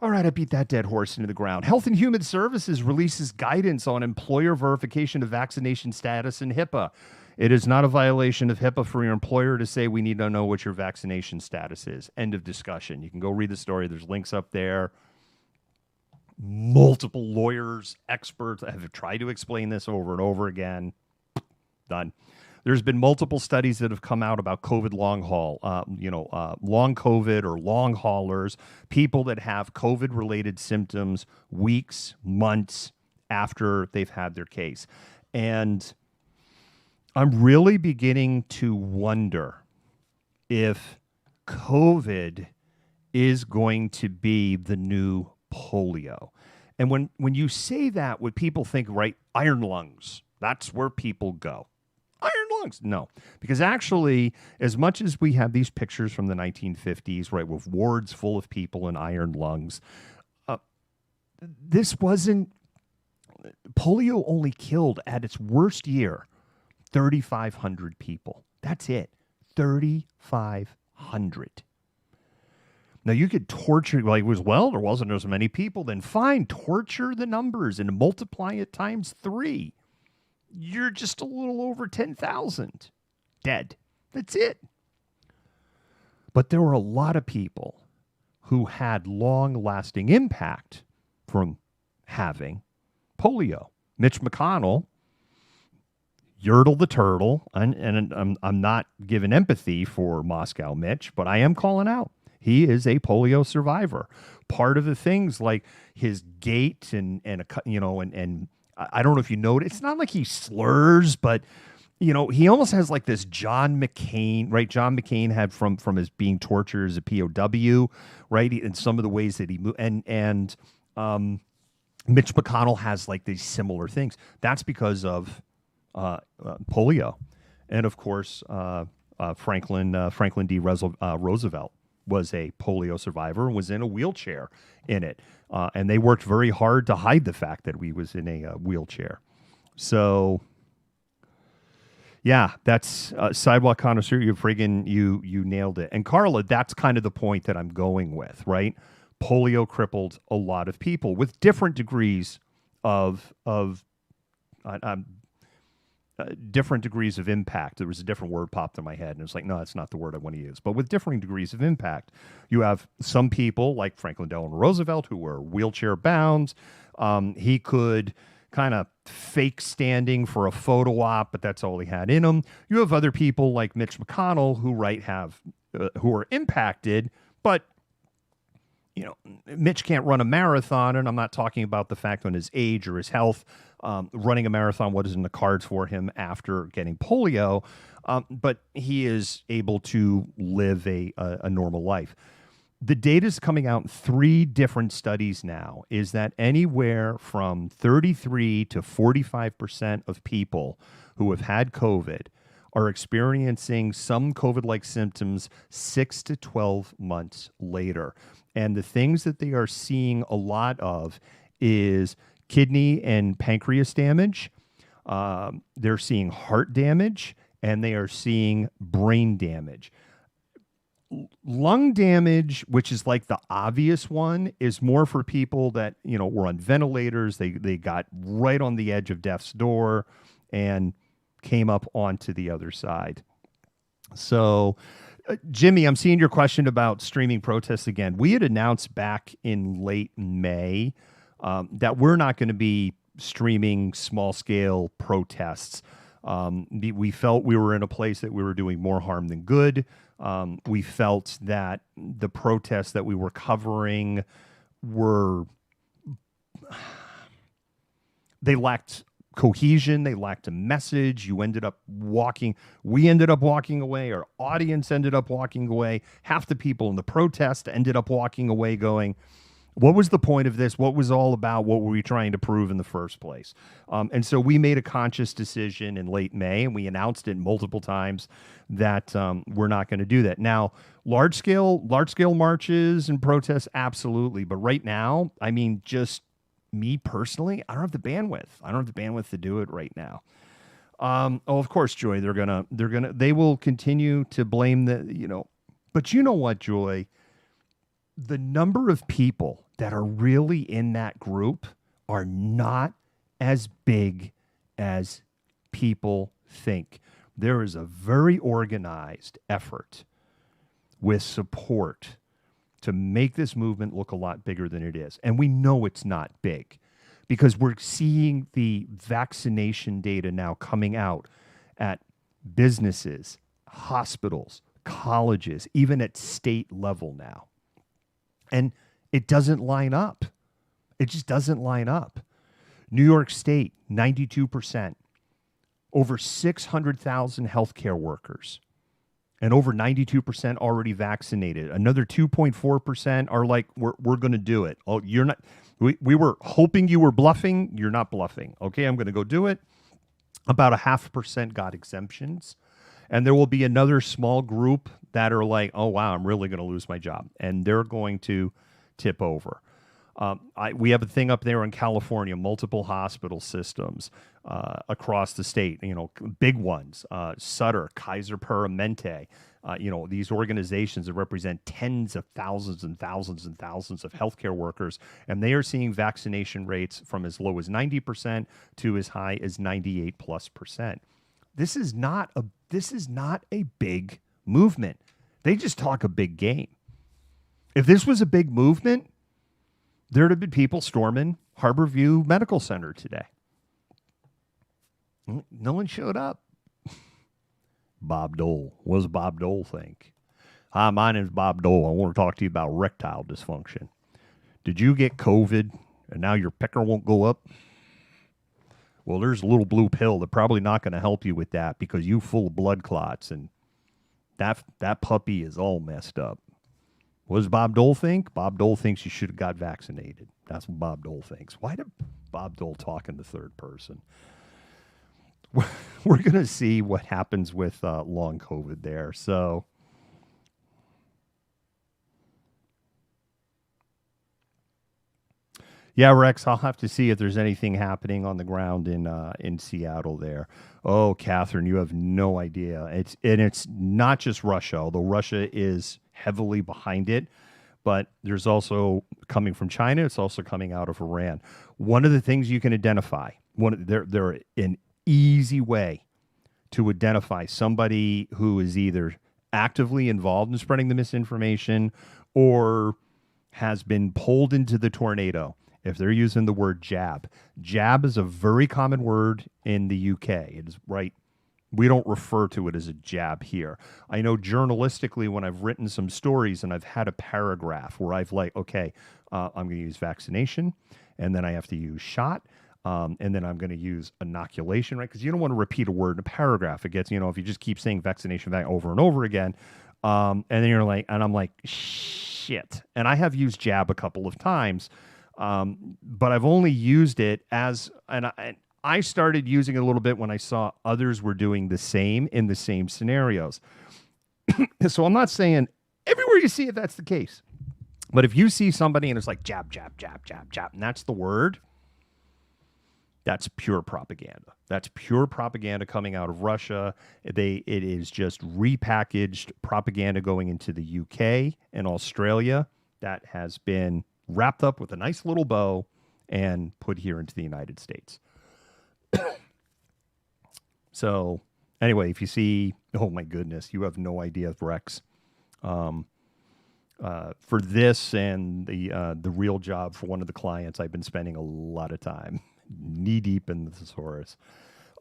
All right, I beat that dead horse into the ground. Health and Human Services releases guidance on employer verification of vaccination status in HIPAA. It is not a violation of HIPAA for your employer to say we need to know what your vaccination status is. End of discussion. You can go read the story. There's links up there. Multiple lawyers, experts have tried to explain this over and over again. Done. There's been multiple studies that have come out about COVID long haul, long COVID or long haulers, people that have COVID-related symptoms weeks, months after they've had their case. And I'm really beginning to wonder if COVID is going to be the new polio. And when you say that, what people think, right, iron lungs, that's where people go. Iron lungs. No, because actually, as much as we have these pictures from the 1950s, right, with wards full of people in iron lungs, this wasn't, polio only killed at its worst year 3,500 people. That's it. 3,500. Now, you could torture, like, there wasn't as many people, then fine, torture the numbers and multiply it times 3. You're just a little over 10,000 dead. That's it. But there were a lot of people who had long-lasting impact from having polio. Mitch McConnell, Yertle the Turtle, and I'm not giving empathy for Moscow Mitch, but I am calling out. He is a polio survivor. Part of the things like his gait and I don't know if you know it. It's not like he slurs, but he almost has like this John McCain, right? John McCain had from his being tortured as a POW, right? And some of the ways that he moved, and Mitch McConnell has like these similar things. That's because of polio, and of course Franklin D. Roosevelt was a polio survivor and was in a wheelchair in it. And they worked very hard to hide the fact that he was in a wheelchair. So, yeah, that's Sidewalk Connoisseur. You nailed it. And Carla, that's kind of the point that I'm going with, right? Polio crippled a lot of people with different degrees of different degrees of impact. There was a different word popped in my head, and it was like, no, that's not the word I want to use. But with differing degrees of impact, you have some people like Franklin Delano Roosevelt who were wheelchair bound. He could kind of fake standing for a photo op, but that's all he had in him. You have other people like Mitch McConnell who who are impacted, but Mitch can't run a marathon, and I'm not talking about the fact on his age or his health. Running a marathon, what is in the cards for him after getting polio, but he is able to live a normal life. The data is coming out in 3 different studies now, is that anywhere from 33 to 45% of people who have had COVID are experiencing some COVID-like symptoms 6 to 12 months later. And the things that they are seeing a lot of is kidney and pancreas damage. They're seeing heart damage, and they are seeing brain damage. Lung damage, which is like the obvious one, is more for people that, were on ventilators. They got right on the edge of death's door and came up onto the other side. So, Jimmy, I'm seeing your question about streaming protests again. We had announced back in late May that we're not going to be streaming small-scale protests. We felt we were in a place that we were doing more harm than good. We felt that the protests that we were covering they lacked cohesion. They lacked a message. We ended up walking away. Our audience ended up walking away. Half the people in the protest ended up walking away going, what was the point of this? What was all about? What were we trying to prove in the first place? And so we made a conscious decision in late May, and we announced it multiple times that we're not going to do that. Now, large scale marches and protests, absolutely. But right now, I mean, just me personally, I don't have the bandwidth. I don't have the bandwidth to do it right now. Of course, Joy, they will continue to blame but you know what, Joy? The number of people that are really in that group are not as big as people think. There is a very organized effort with support to make this movement look a lot bigger than it is. And we know it's not big because we're seeing the vaccination data now coming out at businesses, hospitals, colleges, even at state level now. And it doesn't line up. It just doesn't line up. New York State, 92%. Over 600,000 healthcare workers. And over 92% already vaccinated. Another 2.4% are like, we're going to do it. Oh, you're not. We were hoping you were bluffing. You're not bluffing. Okay, I'm going to go do it. About a 0.5% got exemptions. And there will be another small group that are like, oh, wow, I'm really going to lose my job. And they're going to tip over. We have a thing up there in California, multiple hospital systems across the state, big ones, Sutter, Kaiser Permanente, these organizations that represent tens of thousands and thousands and thousands of healthcare workers, and they are seeing vaccination rates from as low as 90% to as high as 98 plus percent. This is not a big movement. They just talk a big game. If this was a big movement, there'd have been people storming Harborview Medical Center today. No one showed up. Bob Dole. What does Bob Dole think? Hi, my name's Bob Dole. I want to talk to you about erectile dysfunction. Did you get COVID and now your pecker won't go up? Well, there's a little blue pill that's probably not going to help you with that because you full of blood clots and that puppy is all messed up. What does Bob Dole think? Bob Dole thinks you should have got vaccinated. That's what Bob Dole thinks. Why did Bob Dole talk in the third person? We're going to see what happens with long COVID there. So, yeah, Rex, I'll have to see if there's anything happening on the ground in Seattle there. Oh, Catherine, you have no idea. It's not just Russia, although Russia is heavily behind it, but there's also coming from China. It's also coming out of Iran. One of the things you can identify, they're an easy way to identify somebody who is either actively involved in spreading the misinformation or has been pulled into the tornado. If they're using the word jab, jab is a very common word in the UK. It is right. We don't refer to it as a jab here. I know journalistically when I've written some stories and I've had a paragraph where I've I'm going to use vaccination and then I have to use shot. And then I'm going to use inoculation, right? Because you don't want to repeat a word in a paragraph. It gets, if you just keep saying vaccination over and over again. And then I'm like, shit. And I have used jab a couple of times. But I've only used it and I started using it a little bit when I saw others were doing the same in the same scenarios. So I'm not saying everywhere you see it, that's the case. But if you see somebody and it's like jab, jab, jab, jab, jab, and that's the word, that's pure propaganda. That's pure propaganda coming out of Russia. It is just repackaged propaganda going into the UK and Australia that has been wrapped up with a nice little bow and put here into the United States. So anyway, if you see, oh my goodness, you have no idea, Rex. For this and the real job for one of the clients, I've been spending a lot of time knee deep in the thesaurus.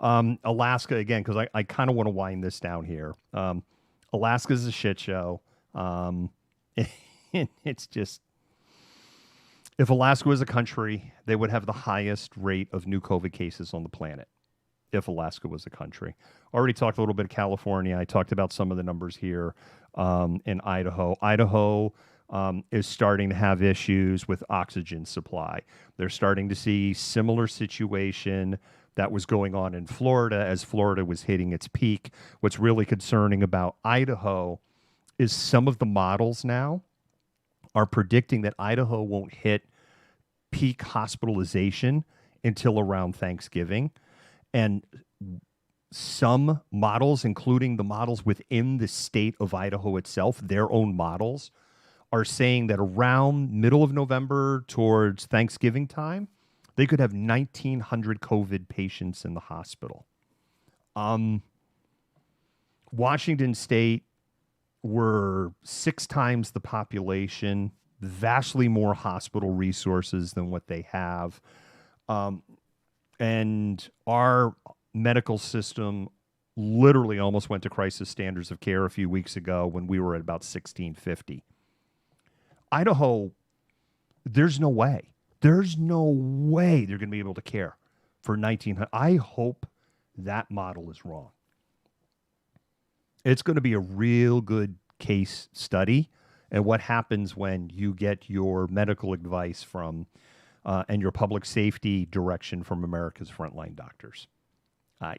Alaska, again, because I kind of want to wind this down here. Alaska's a shit show. It's just, if Alaska was a country, they would have the highest rate of new COVID cases on the planet. If Alaska was a country. Already talked a little bit of California. I talked about some of the numbers here in Idaho. Idaho is starting to have issues with oxygen supply. They're starting to see similar situation that was going on in Florida as Florida was hitting its peak. What's really concerning about Idaho is some of the models now are predicting that Idaho won't hit peak hospitalization until around Thanksgiving. And some models, including the models within the state of Idaho itself, their own models, are saying that around middle of November towards Thanksgiving time, they could have 1,900 COVID patients in the hospital. Washington State were 6 times the population, vastly more hospital resources than what they have. And our medical system literally almost went to crisis standards of care a few weeks ago when we were at about 1,650. Idaho, there's no way. There's no way they're going to be able to care for 1,900. I hope that model is wrong. It's going to be a real good case study and what happens when you get your medical advice from and your public safety direction from America's frontline doctors. I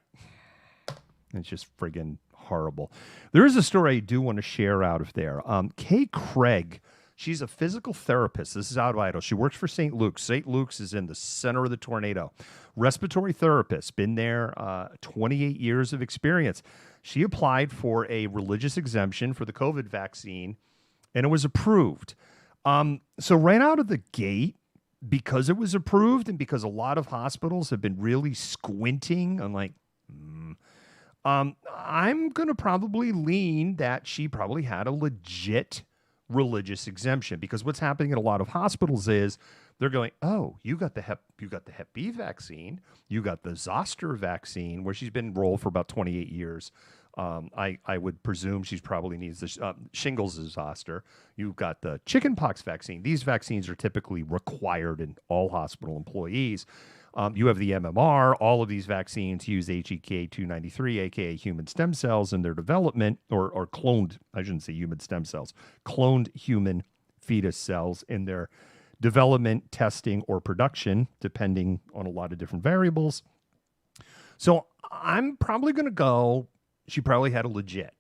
It's just friggin' horrible. There is a story I do want to share out of there. Kay Craig, she's a physical therapist. This is out of Idaho. She works for St. Luke's. St. Luke's is in the center of the tornado. Respiratory therapist, been there 28 years of experience. She applied for a religious exemption for the COVID vaccine, and it was approved. So right out of the gate, because it was approved and because a lot of hospitals have been really squinting, I'm like, I'm going to probably lean that she probably had a legit religious exemption, because what's happening in a lot of hospitals is they're going, oh, you got the Hep B vaccine, you got the zoster vaccine, where she's been enrolled for about 28 years. I would presume she's probably needs the shingles zoster. You've got the chickenpox vaccine. These vaccines are typically required in all hospital employees. You have the MMR. All of these vaccines use HEK 293, aka human stem cells, in their development, or cloned, I shouldn't say human stem cells, cloned human fetus cells in their development, testing, or production, depending on a lot of different variables. So I'm probably going to go, she probably had a legit.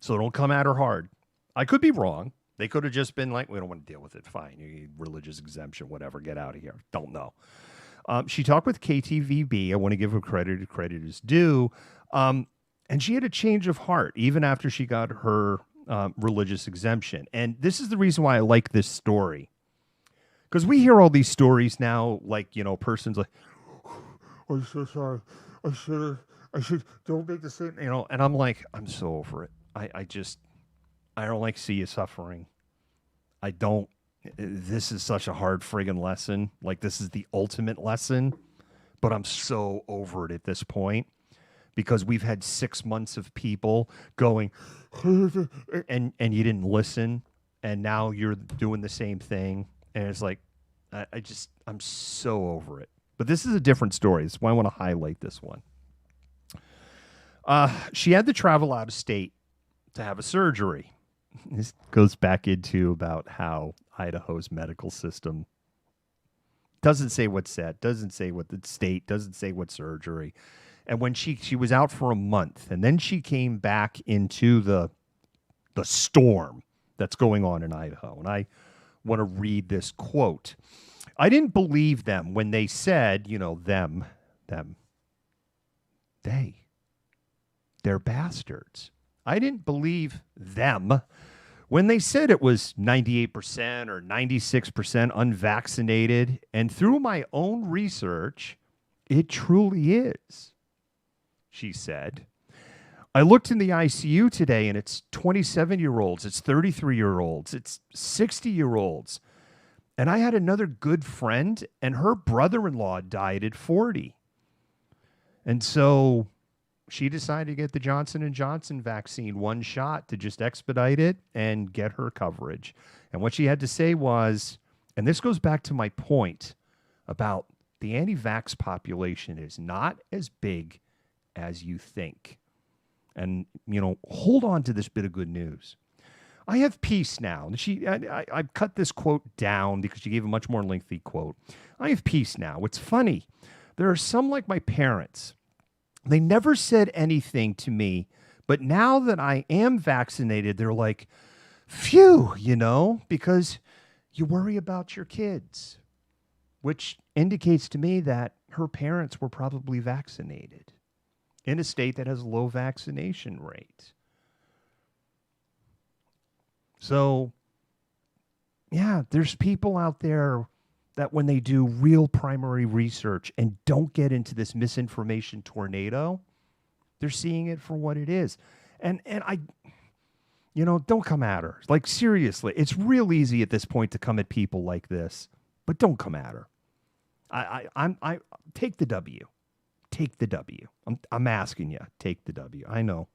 So don't come at her hard. I could be wrong. They could have just been like, we don't want to deal with it. Fine. You need religious exemption, whatever. Get out of here. Don't know. She talked with KTVB. I want to give her credit. Credit is due. And she had a change of heart even after she got her religious exemption. And this is the reason why I like this story. Because we hear all these stories now, like, persons like, I'm so sorry. I should, don't make the same, and I'm like, I'm so over it. I don't like see you suffering. I don't. This is such a hard friggin' lesson. Like, this is the ultimate lesson, but I'm so over it at this point, because we've had 6 months of people going, and you didn't listen, and now you're doing the same thing, and it's like, I'm so over it. But this is a different story. That's why I want to highlight this one. She had to travel out of state to have a surgery. This goes back into about how Idaho's medical system doesn't say what's said, doesn't say what the state, doesn't say what surgery. And when she was out for a month, and then she came back into the storm that's going on in Idaho. And I want to read this quote. I didn't believe them when they said, they're bastards. I didn't believe them when they said it was 98% or 96% unvaccinated. And through my own research, it truly is, she said. I looked in the ICU today, and it's 27-year-olds, it's 33-year-olds, it's 60-year-olds. And I had another good friend, and her brother-in-law died at 40. And so she decided to get the Johnson & Johnson vaccine, one shot, to just expedite it and get her coverage. And what she had to say was, and this goes back to my point about the anti-vax population is not as big as you think. And, hold on to this bit of good news. I have peace now. I cut this quote down because she gave a much more lengthy quote. I have peace now. It's funny. There are some, like my parents. They never said anything to me, but now that I am vaccinated, they're like, phew, because you worry about your kids, which indicates to me that her parents were probably vaccinated in a state that has a low vaccination rate. So, yeah, there's people out there that when they do real primary research and don't get into this misinformation tornado, they're seeing it for what it is. And I, don't come at her. Like, seriously, it's real easy at this point to come at people like this, but don't come at her. I take the W. Take the W. I'm asking you, take the W. I know.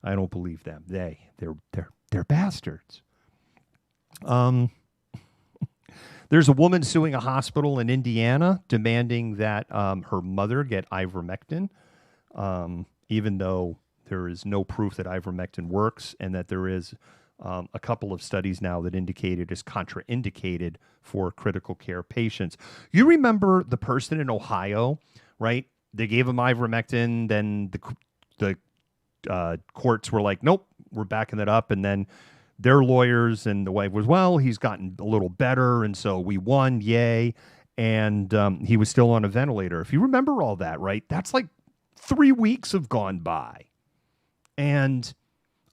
I don't believe them. They're bastards. There's a woman suing a hospital in Indiana demanding that her mother get ivermectin, even though there is no proof that ivermectin works, and that there is a couple of studies now that indicate it is contraindicated for critical care patients. You remember the person in Ohio, right, They gave him ivermectin. Then the courts were like, nope, we're backing it up. And then their lawyers and the wife was, well, he's gotten a little better. And so we won, yay. And he was still on a ventilator. If you remember all that, right? That's like 3 weeks have gone by. And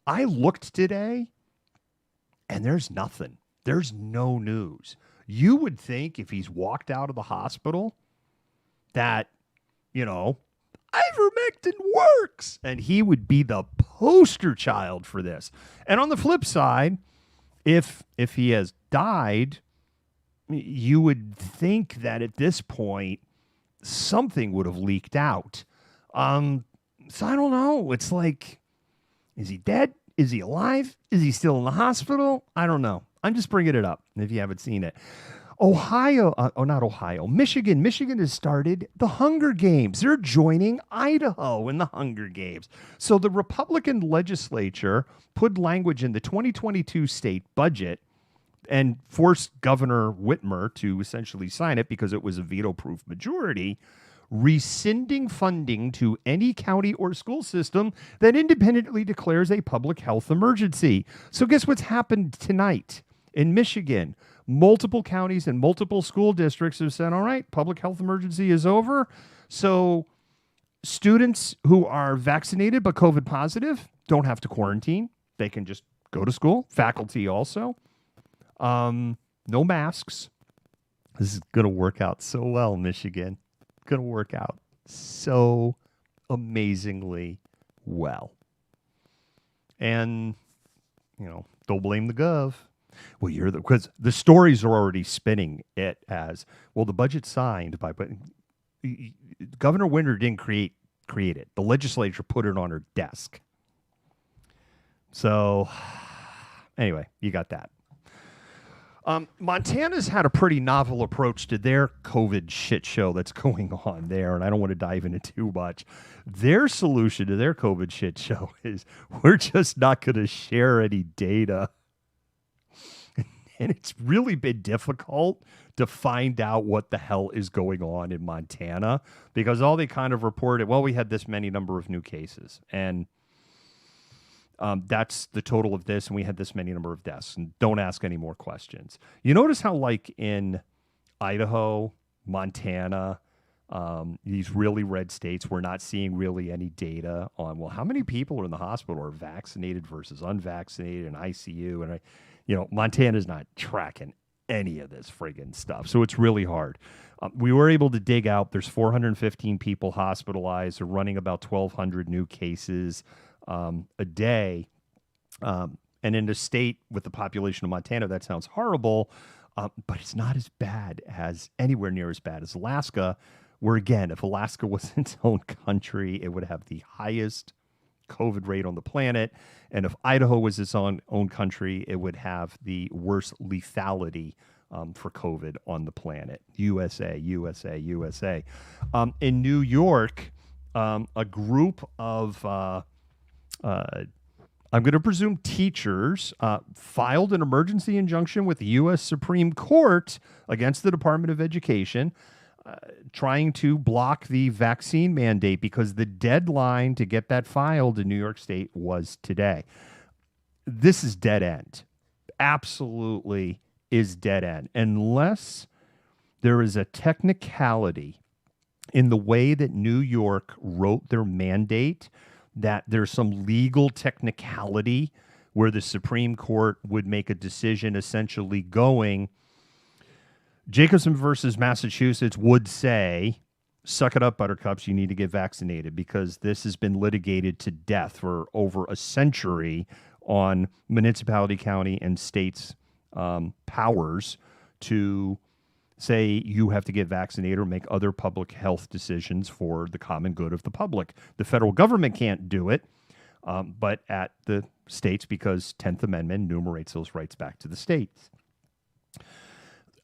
I looked today and there's nothing. There's no news. You would think if he's walked out of the hospital that, ivermectin works, and he would be the poster child for this. And on the flip side, if he has died, you would think that at this point something would have leaked out. So I don't know. It's like, is he dead? Is he alive? Is he still in the hospital? I don't know. I'm just bringing it up if you haven't seen it. Michigan. Michigan has started the Hunger Games. They're joining Idaho in the Hunger Games. So the Republican legislature put language in the 2022 state budget and forced Governor Whitmer to essentially sign it because it was a veto-proof majority, rescinding funding to any county or school system that independently declares a public health emergency. So guess what's happened tonight in Michigan? Multiple counties and multiple school districts have said, all right, public health emergency is over. So students who are vaccinated but COVID positive don't have to quarantine. They can just go to school. Faculty also. No masks. This is going to work out so well, Michigan. Going to work out so amazingly well. And, don't blame the gov. Well, because the stories are already spinning it as, well, the budget signed by, but Governor Whitmer didn't create it. The legislature put it on her desk. So anyway, you got that. Montana's had a pretty novel approach to their COVID shit show that's going on there, and I don't want to dive into too much. Their solution to their COVID shit show is we're just not going to share any data. And it's really been difficult to find out what the hell is going on in Montana because all they kind of reported, well, we had this many number of new cases. And that's the total of this, and we had this many number of deaths. And don't ask any more questions. You notice how, like in Idaho, Montana, these really red states, we're not seeing really any data on, well, how many people are in the hospital are vaccinated versus unvaccinated in ICU. And Montana's not tracking any of this friggin' stuff. So it's really hard. We were able to dig out, there's 415 people hospitalized. They're running about 1,200 new cases a day. And in a state with the population of Montana, that sounds horrible, but it's not as bad as anywhere near as bad as Alaska, where, again, if Alaska was its own country, it would have the highest COVID rate on the planet. And if Idaho was its own country, it would have the worst lethality for COVID on the planet. USA. In New York, a group of, I'm going to presume teachers, filed an emergency injunction with the U.S. Supreme Court against the Department of Education, trying to block the vaccine mandate because the deadline to get that filed in New York State was today. This is dead end. Absolutely is dead end. Unless there is a technicality in the way that New York wrote their mandate, that there's some legal technicality where the Supreme Court would make a decision essentially going, Jacobson versus Massachusetts would say, suck it up, buttercups, you need to get vaccinated because this has been litigated to death for over a century on municipality, county, and states' powers to say you have to get vaccinated or make other public health decisions for the common good of the public. The federal government can't do it, but at the states, because 10th Amendment enumerates those rights back to the states.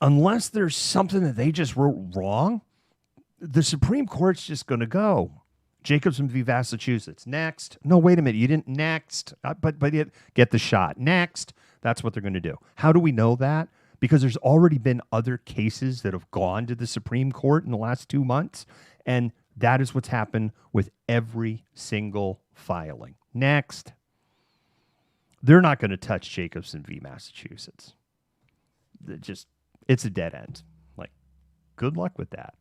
Unless there's something that they just wrote wrong, the Supreme Court's just going to go. Jacobson v. Massachusetts. Next. No, wait a minute. You didn't next. But yet, get the shot. Next. That's what they're going to do. How do we know that? Because there's already been other cases that have gone to the Supreme Court in the last 2 months, and That is what's happened with every single filing. Next. They're not going to touch Jacobson v. Massachusetts. It's a dead end. Like, good luck with that.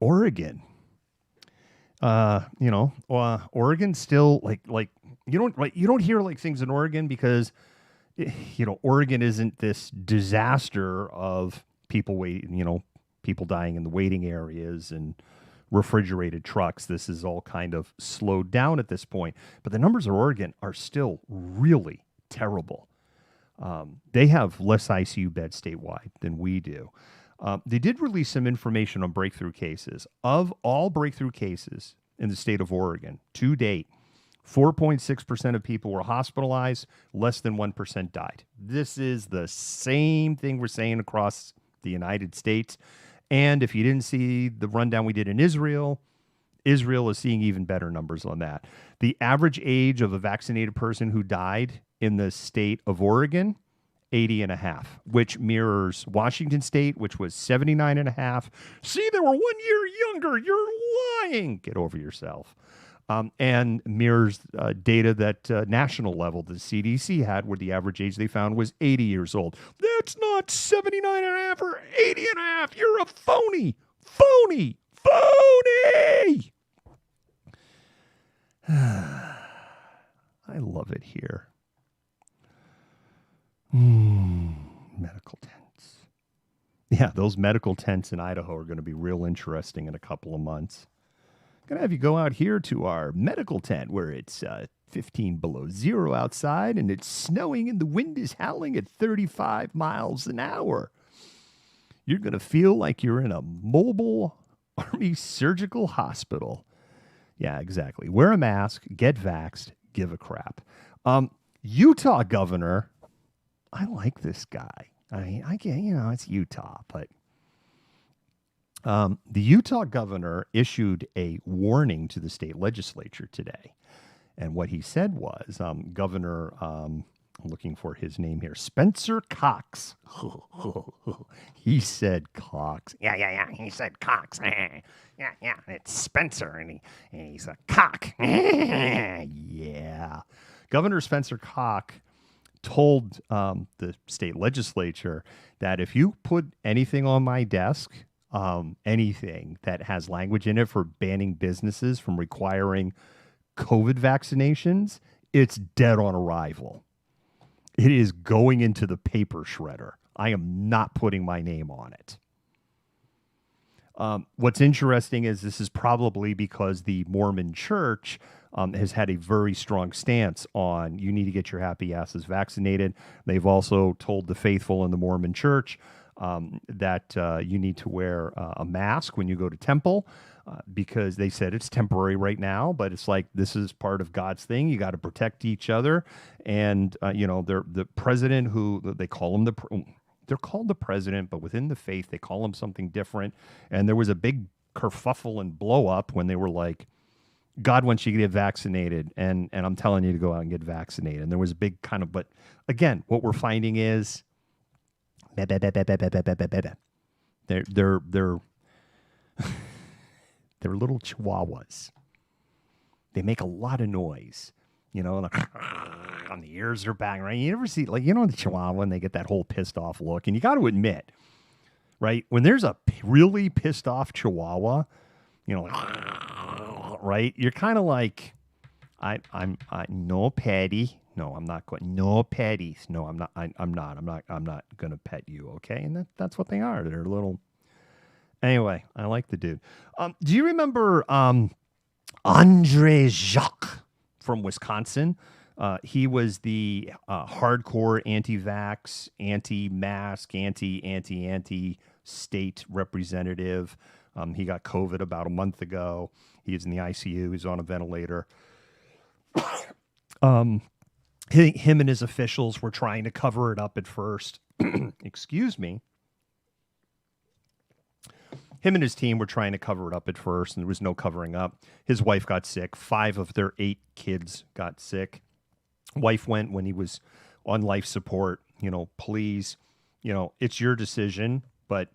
Oregon. Oregon still you don't hear like things in Oregon because Oregon isn't this disaster of people people dying in the waiting areas and refrigerated trucks. This is all kind of slowed down at this point, but the numbers of Oregon are still really terrible. They have less ICU beds statewide than we do. They did release some information on breakthrough cases. Of all breakthrough cases in the state of Oregon to date, 4.6% of people were hospitalized, less than 1% died. This is the same thing we're saying across the United States. And if you didn't see the rundown we did in Israel, Israel is seeing even better numbers on that. The average age of a vaccinated person who died in the state of Oregon, 80 and a half, which mirrors Washington State, which was 79 and a half. See, they were 1 year younger. You're lying. Get over yourself. And mirrors data that national level the CDC had, where the average age they found was 80 years old. That's not 79 and a half or 80 and a half. You're a phony. Phony. Phony. I love it here. Medical tents. Yeah, those medical tents in Idaho are going to be real interesting in a couple of months. Going to have you go out here to our medical tent where it's 15 below zero outside and it's snowing and the wind is howling at 35 miles an hour. You're going to feel like you're in a mobile Army surgical hospital. Yeah, exactly. Wear a mask, get vaxxed, give a crap. Utah governor, I like this guy. I mean, I get, it's Utah, but the Utah governor issued a warning to the state legislature today. And what he said was, Governor, I'm looking for his name here, Spencer Cox. He said Cox. Yeah. He said Cox. Yeah. It's Spencer, and he's a cock. Yeah. Governor Spencer Cox told the state legislature that if you put anything on my desk, anything that has language in it for banning businesses from requiring COVID vaccinations, it's dead on arrival. It is going into the paper shredder. I am not putting my name on it. What's interesting is this is probably because the Mormon Church has had a very strong stance on you need to get your happy asses vaccinated. They've also told the faithful in the Mormon Church that you need to wear a mask when you go to temple because they said it's temporary right now, but it's like this is part of God's thing. You got to protect each other. And, they're the president who they call him they're called the president, but within the faith, they call him something different. And there was a big kerfuffle and blow up when they were like, God wants you to get vaccinated. And I'm telling you to go out and get vaccinated. And there was a big kind of, but again, what we're finding is, they're little chihuahuas. They make a lot of noise, and the ears are banging, right? You ever see, the chihuahua when they get that whole pissed off look? And you got to admit, right, when there's a really pissed off chihuahua, right, you're kind of like, I'm no petty. No, I'm not going. No petties. No, I'm not. I'm not going to pet you. Okay, and that's what they are. They're little. Anyway, I like the dude. Do you remember Andre Jacques from Wisconsin? He was the hardcore anti-vax, anti-mask, anti-state representative. He got COVID about a month ago. He is in the ICU. He's on a ventilator. Him and his officials were trying to cover it up at first. Excuse me. Him and his team were trying to cover it up at first, and there was no covering up. His wife got sick. 5 of their 8 kids got sick. Wife went when he was on life support. Please, it's your decision, but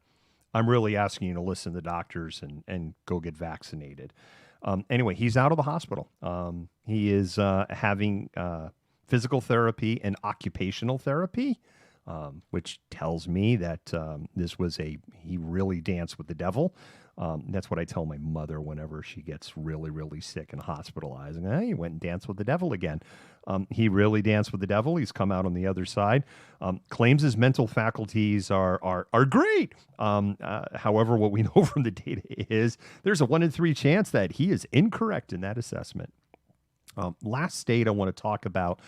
I'm really asking you to listen to the doctors and go get vaccinated. Anyway, he's out of the hospital. He is having physical therapy and occupational therapy, which tells me that he really danced with the devil. That's what I tell my mother whenever she gets really, really sick and hospitalized. And, hey, he went and danced with the devil again. He really danced with the devil. He's come out on the other side. Claims his mental faculties are great. However, what we know from the data is there's a 1 in 3 chance that he is incorrect in that assessment. Last state I want to talk about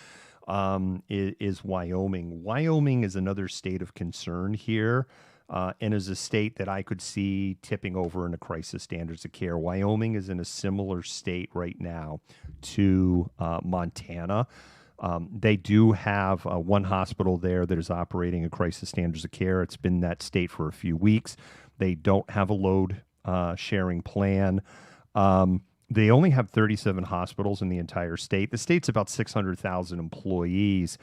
is Wyoming. Wyoming is another state of concern here. And is a state that I could see tipping over into crisis standards of care. Wyoming is in a similar state right now to Montana. They do have one hospital there that is operating a crisis standards of care. It's been in that state for a few weeks. They don't have a load sharing plan. They only have 37 hospitals in the entire state. The state's about 600,000 employees.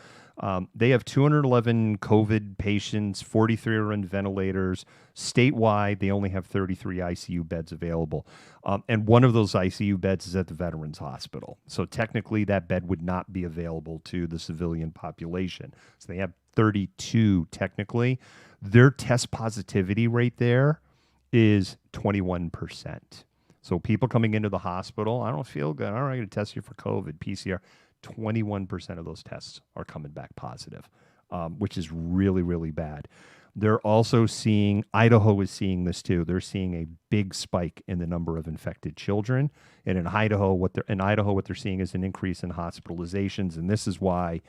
They have 211 COVID patients, 43 are on ventilators. Statewide, they only have 33 ICU beds available. And one of those ICU beds is at the Veterans Hospital. So technically, that bed would not be available to the civilian population. So they have 32 technically. Their test positivity rate there is 21%. So people coming into the hospital, I don't feel good. All right, I'm going to test you for COVID, PCR. 21% of those tests are coming back positive, which is really, really bad. They're also seeing, Idaho is seeing this too. They're seeing a big spike in the number of infected children. And in Idaho, what they're seeing is an increase in hospitalizations. And this is why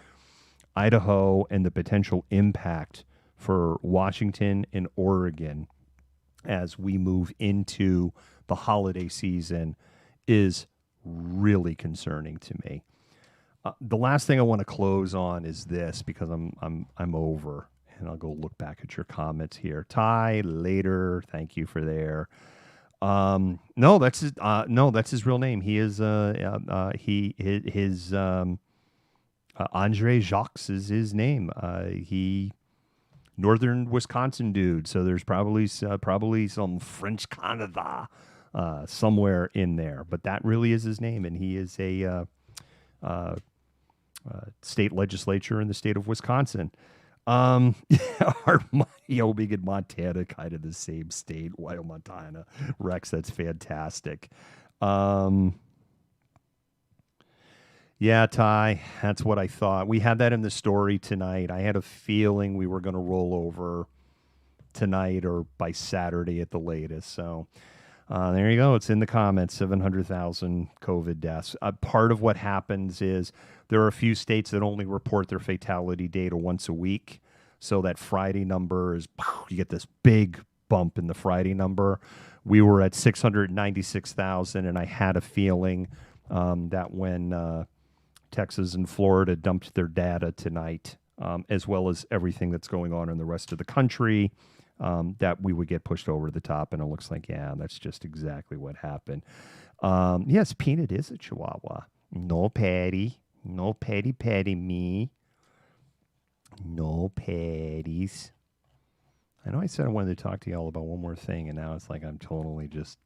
Idaho and the potential impact for Washington and Oregon as we move into the holiday season is really concerning to me. The last thing I want to close on is this, because I'm over, and I'll go look back at your comments here. Ty, later, thank you for there. No, that's his real name. He is Andre Jacques is his name. He northern Wisconsin dude, so there's probably some French Canada somewhere in there, but that really is his name, and he is a state legislature in the state of Wisconsin. Wyoming and Montana, kind of the same state. Wyoming, Montana, Rex, that's fantastic. Yeah, Ty, that's what I thought. We had that in the story tonight. I had a feeling we were going to roll over tonight or by Saturday at the latest. So there you go. It's in the comments, 700,000 COVID deaths. Part of what happens is there are a few states that only report their fatality data once a week. So that Friday number is, you get this big bump in the Friday number. We were at 696,000, and I had a feeling that when Texas and Florida dumped their data tonight, as well as everything that's going on in the rest of the country, that we would get pushed over the top. And it looks like, yeah, that's just exactly what happened. Yes, Peanut is a Chihuahua. No, Patty. No, Patty, me. No patties. I know I said I wanted to talk to y'all about one more thing, and now it's like I'm totally just...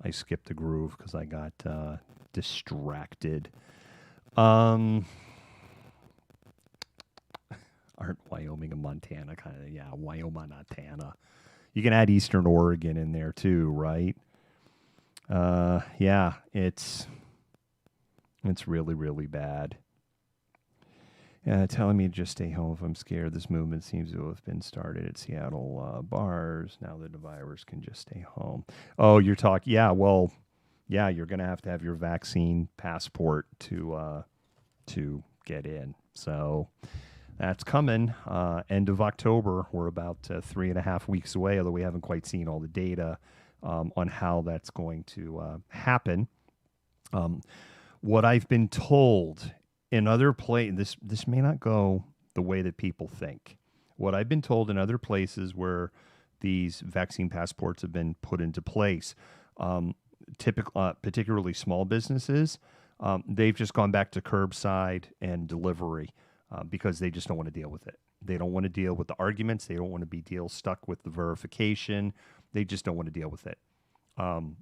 I skipped the groove because I got distracted. Aren't Wyoming and Montana kind of... Yeah, Wyoming, Montana. You can add Eastern Oregon in there too, right? Yeah, it's really, really bad. Telling me to just stay home if I'm scared. This movement seems to have been started at Seattle bars. Now that the virus can just stay home. Oh, you're talking... Yeah, well, yeah, you're going to have your vaccine passport to get in. So that's coming. End of October. We're about 3.5 weeks away, although we haven't quite seen all the data on how that's going to happen. What I've been told... in other places, this may not go the way that people think. What I've been told in other places where these vaccine passports have been put into place, particularly small businesses, they've just gone back to curbside and delivery because they just don't want to deal with it. They don't want to deal with the arguments. They don't want to be stuck with the verification. They just don't want to deal with it.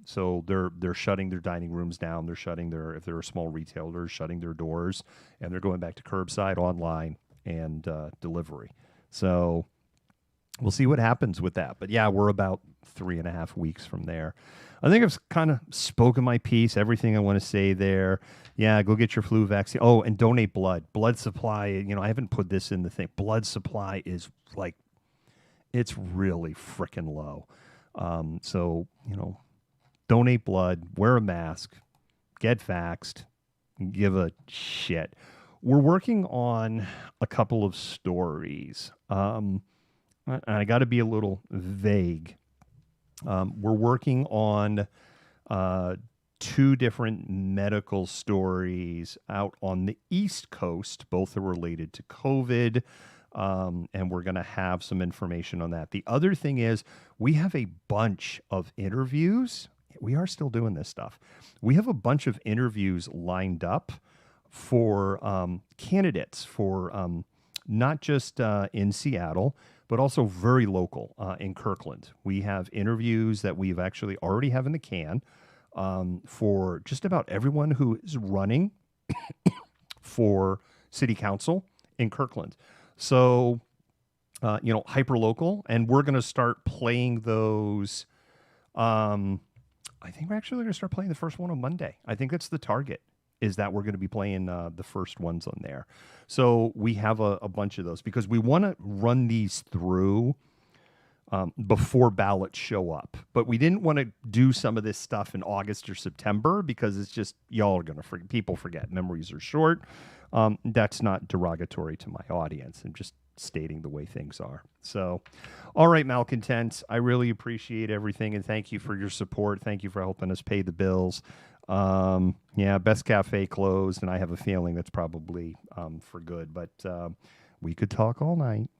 So they're shutting their dining rooms down. They're shutting if they're a small retailer, shutting their doors, and they're going back to curbside, online, and delivery. So we'll see what happens with that. But yeah, we're about 3.5 weeks from there. I think I've kind of spoken my piece, everything I want to say there. Yeah, go get your flu vaccine. Oh, and donate blood. Blood supply, I haven't put this in the thing. Blood supply is it's really freaking low. So, donate blood, wear a mask, get vaxxed, give a shit. We're working on a couple of stories. I got to be a little vague. We're working on 2 different medical stories out on the East Coast. Both are related to COVID, and we're going to have some information on that. The other thing is we have a bunch of interviews. We are still doing this stuff. We have a bunch of interviews lined up for candidates for not just in Seattle, but also very local in Kirkland. We have interviews that we've actually already have in the can for just about everyone who is running for city council in Kirkland. So, hyper local, and we're going to start playing those. I think we're actually going to start playing the first one on Monday. I think that's the target, is that we're going to be playing the first ones on there. So we have a bunch of those because we want to run these through before ballots show up. But we didn't want to do some of this stuff in August or September because it's just, y'all are going to people forget. Memories are short. That's not derogatory to my audience. I'm just stating the way things are. So, all right, Malcontents, I really appreciate everything, and thank you for your support. Thank you for helping us pay the bills. Best Cafe closed, and I have a feeling that's probably for good. But we could talk all night.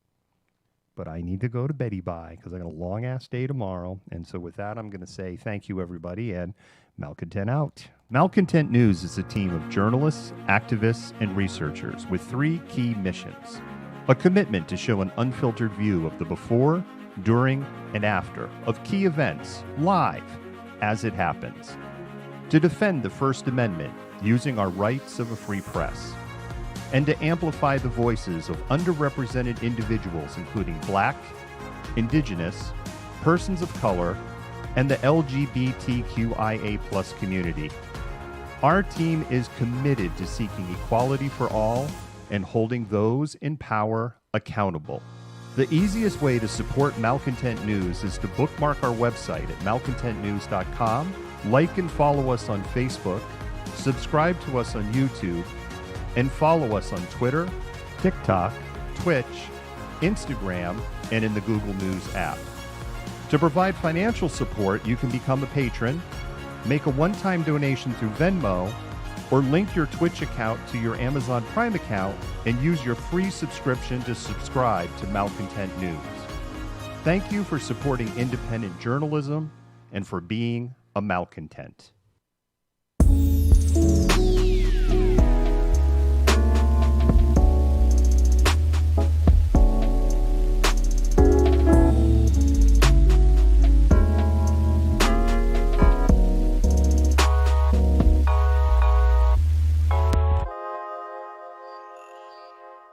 But I need to go to Betty Bye because I got a long-ass day tomorrow. And so with that, I'm going to say thank you, everybody, and Malcontent out. Malcontent News is a team of journalists, activists, and researchers with 3 key missions. A commitment to show an unfiltered view of the before, during, and after of key events, live, as it happens. To defend the First Amendment using our rights of a free press. And to amplify the voices of underrepresented individuals, including Black, Indigenous, persons of color, and the LGBTQIA+ community. Our team is committed to seeking equality for all and holding those in power accountable. The easiest way to support Malcontent News is to bookmark our website at malcontentnews.com, like and follow us on Facebook, subscribe to us on YouTube, and follow us on Twitter, TikTok, Twitch, Instagram, and in the Google News app. To provide financial support, you can become a patron, make a one-time donation through Venmo, or link your Twitch account to your Amazon Prime account and use your free subscription to subscribe to Malcontent News. Thank you for supporting independent journalism and for being a malcontent.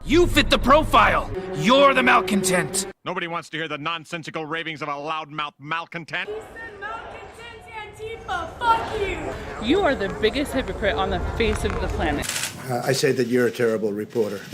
You fit the profile. You're the malcontent. Nobody wants to hear the nonsensical ravings of a loudmouth malcontent. He said malcontents Antifa. Fuck you. You are the biggest hypocrite on the face of the planet. I say that you're a terrible reporter.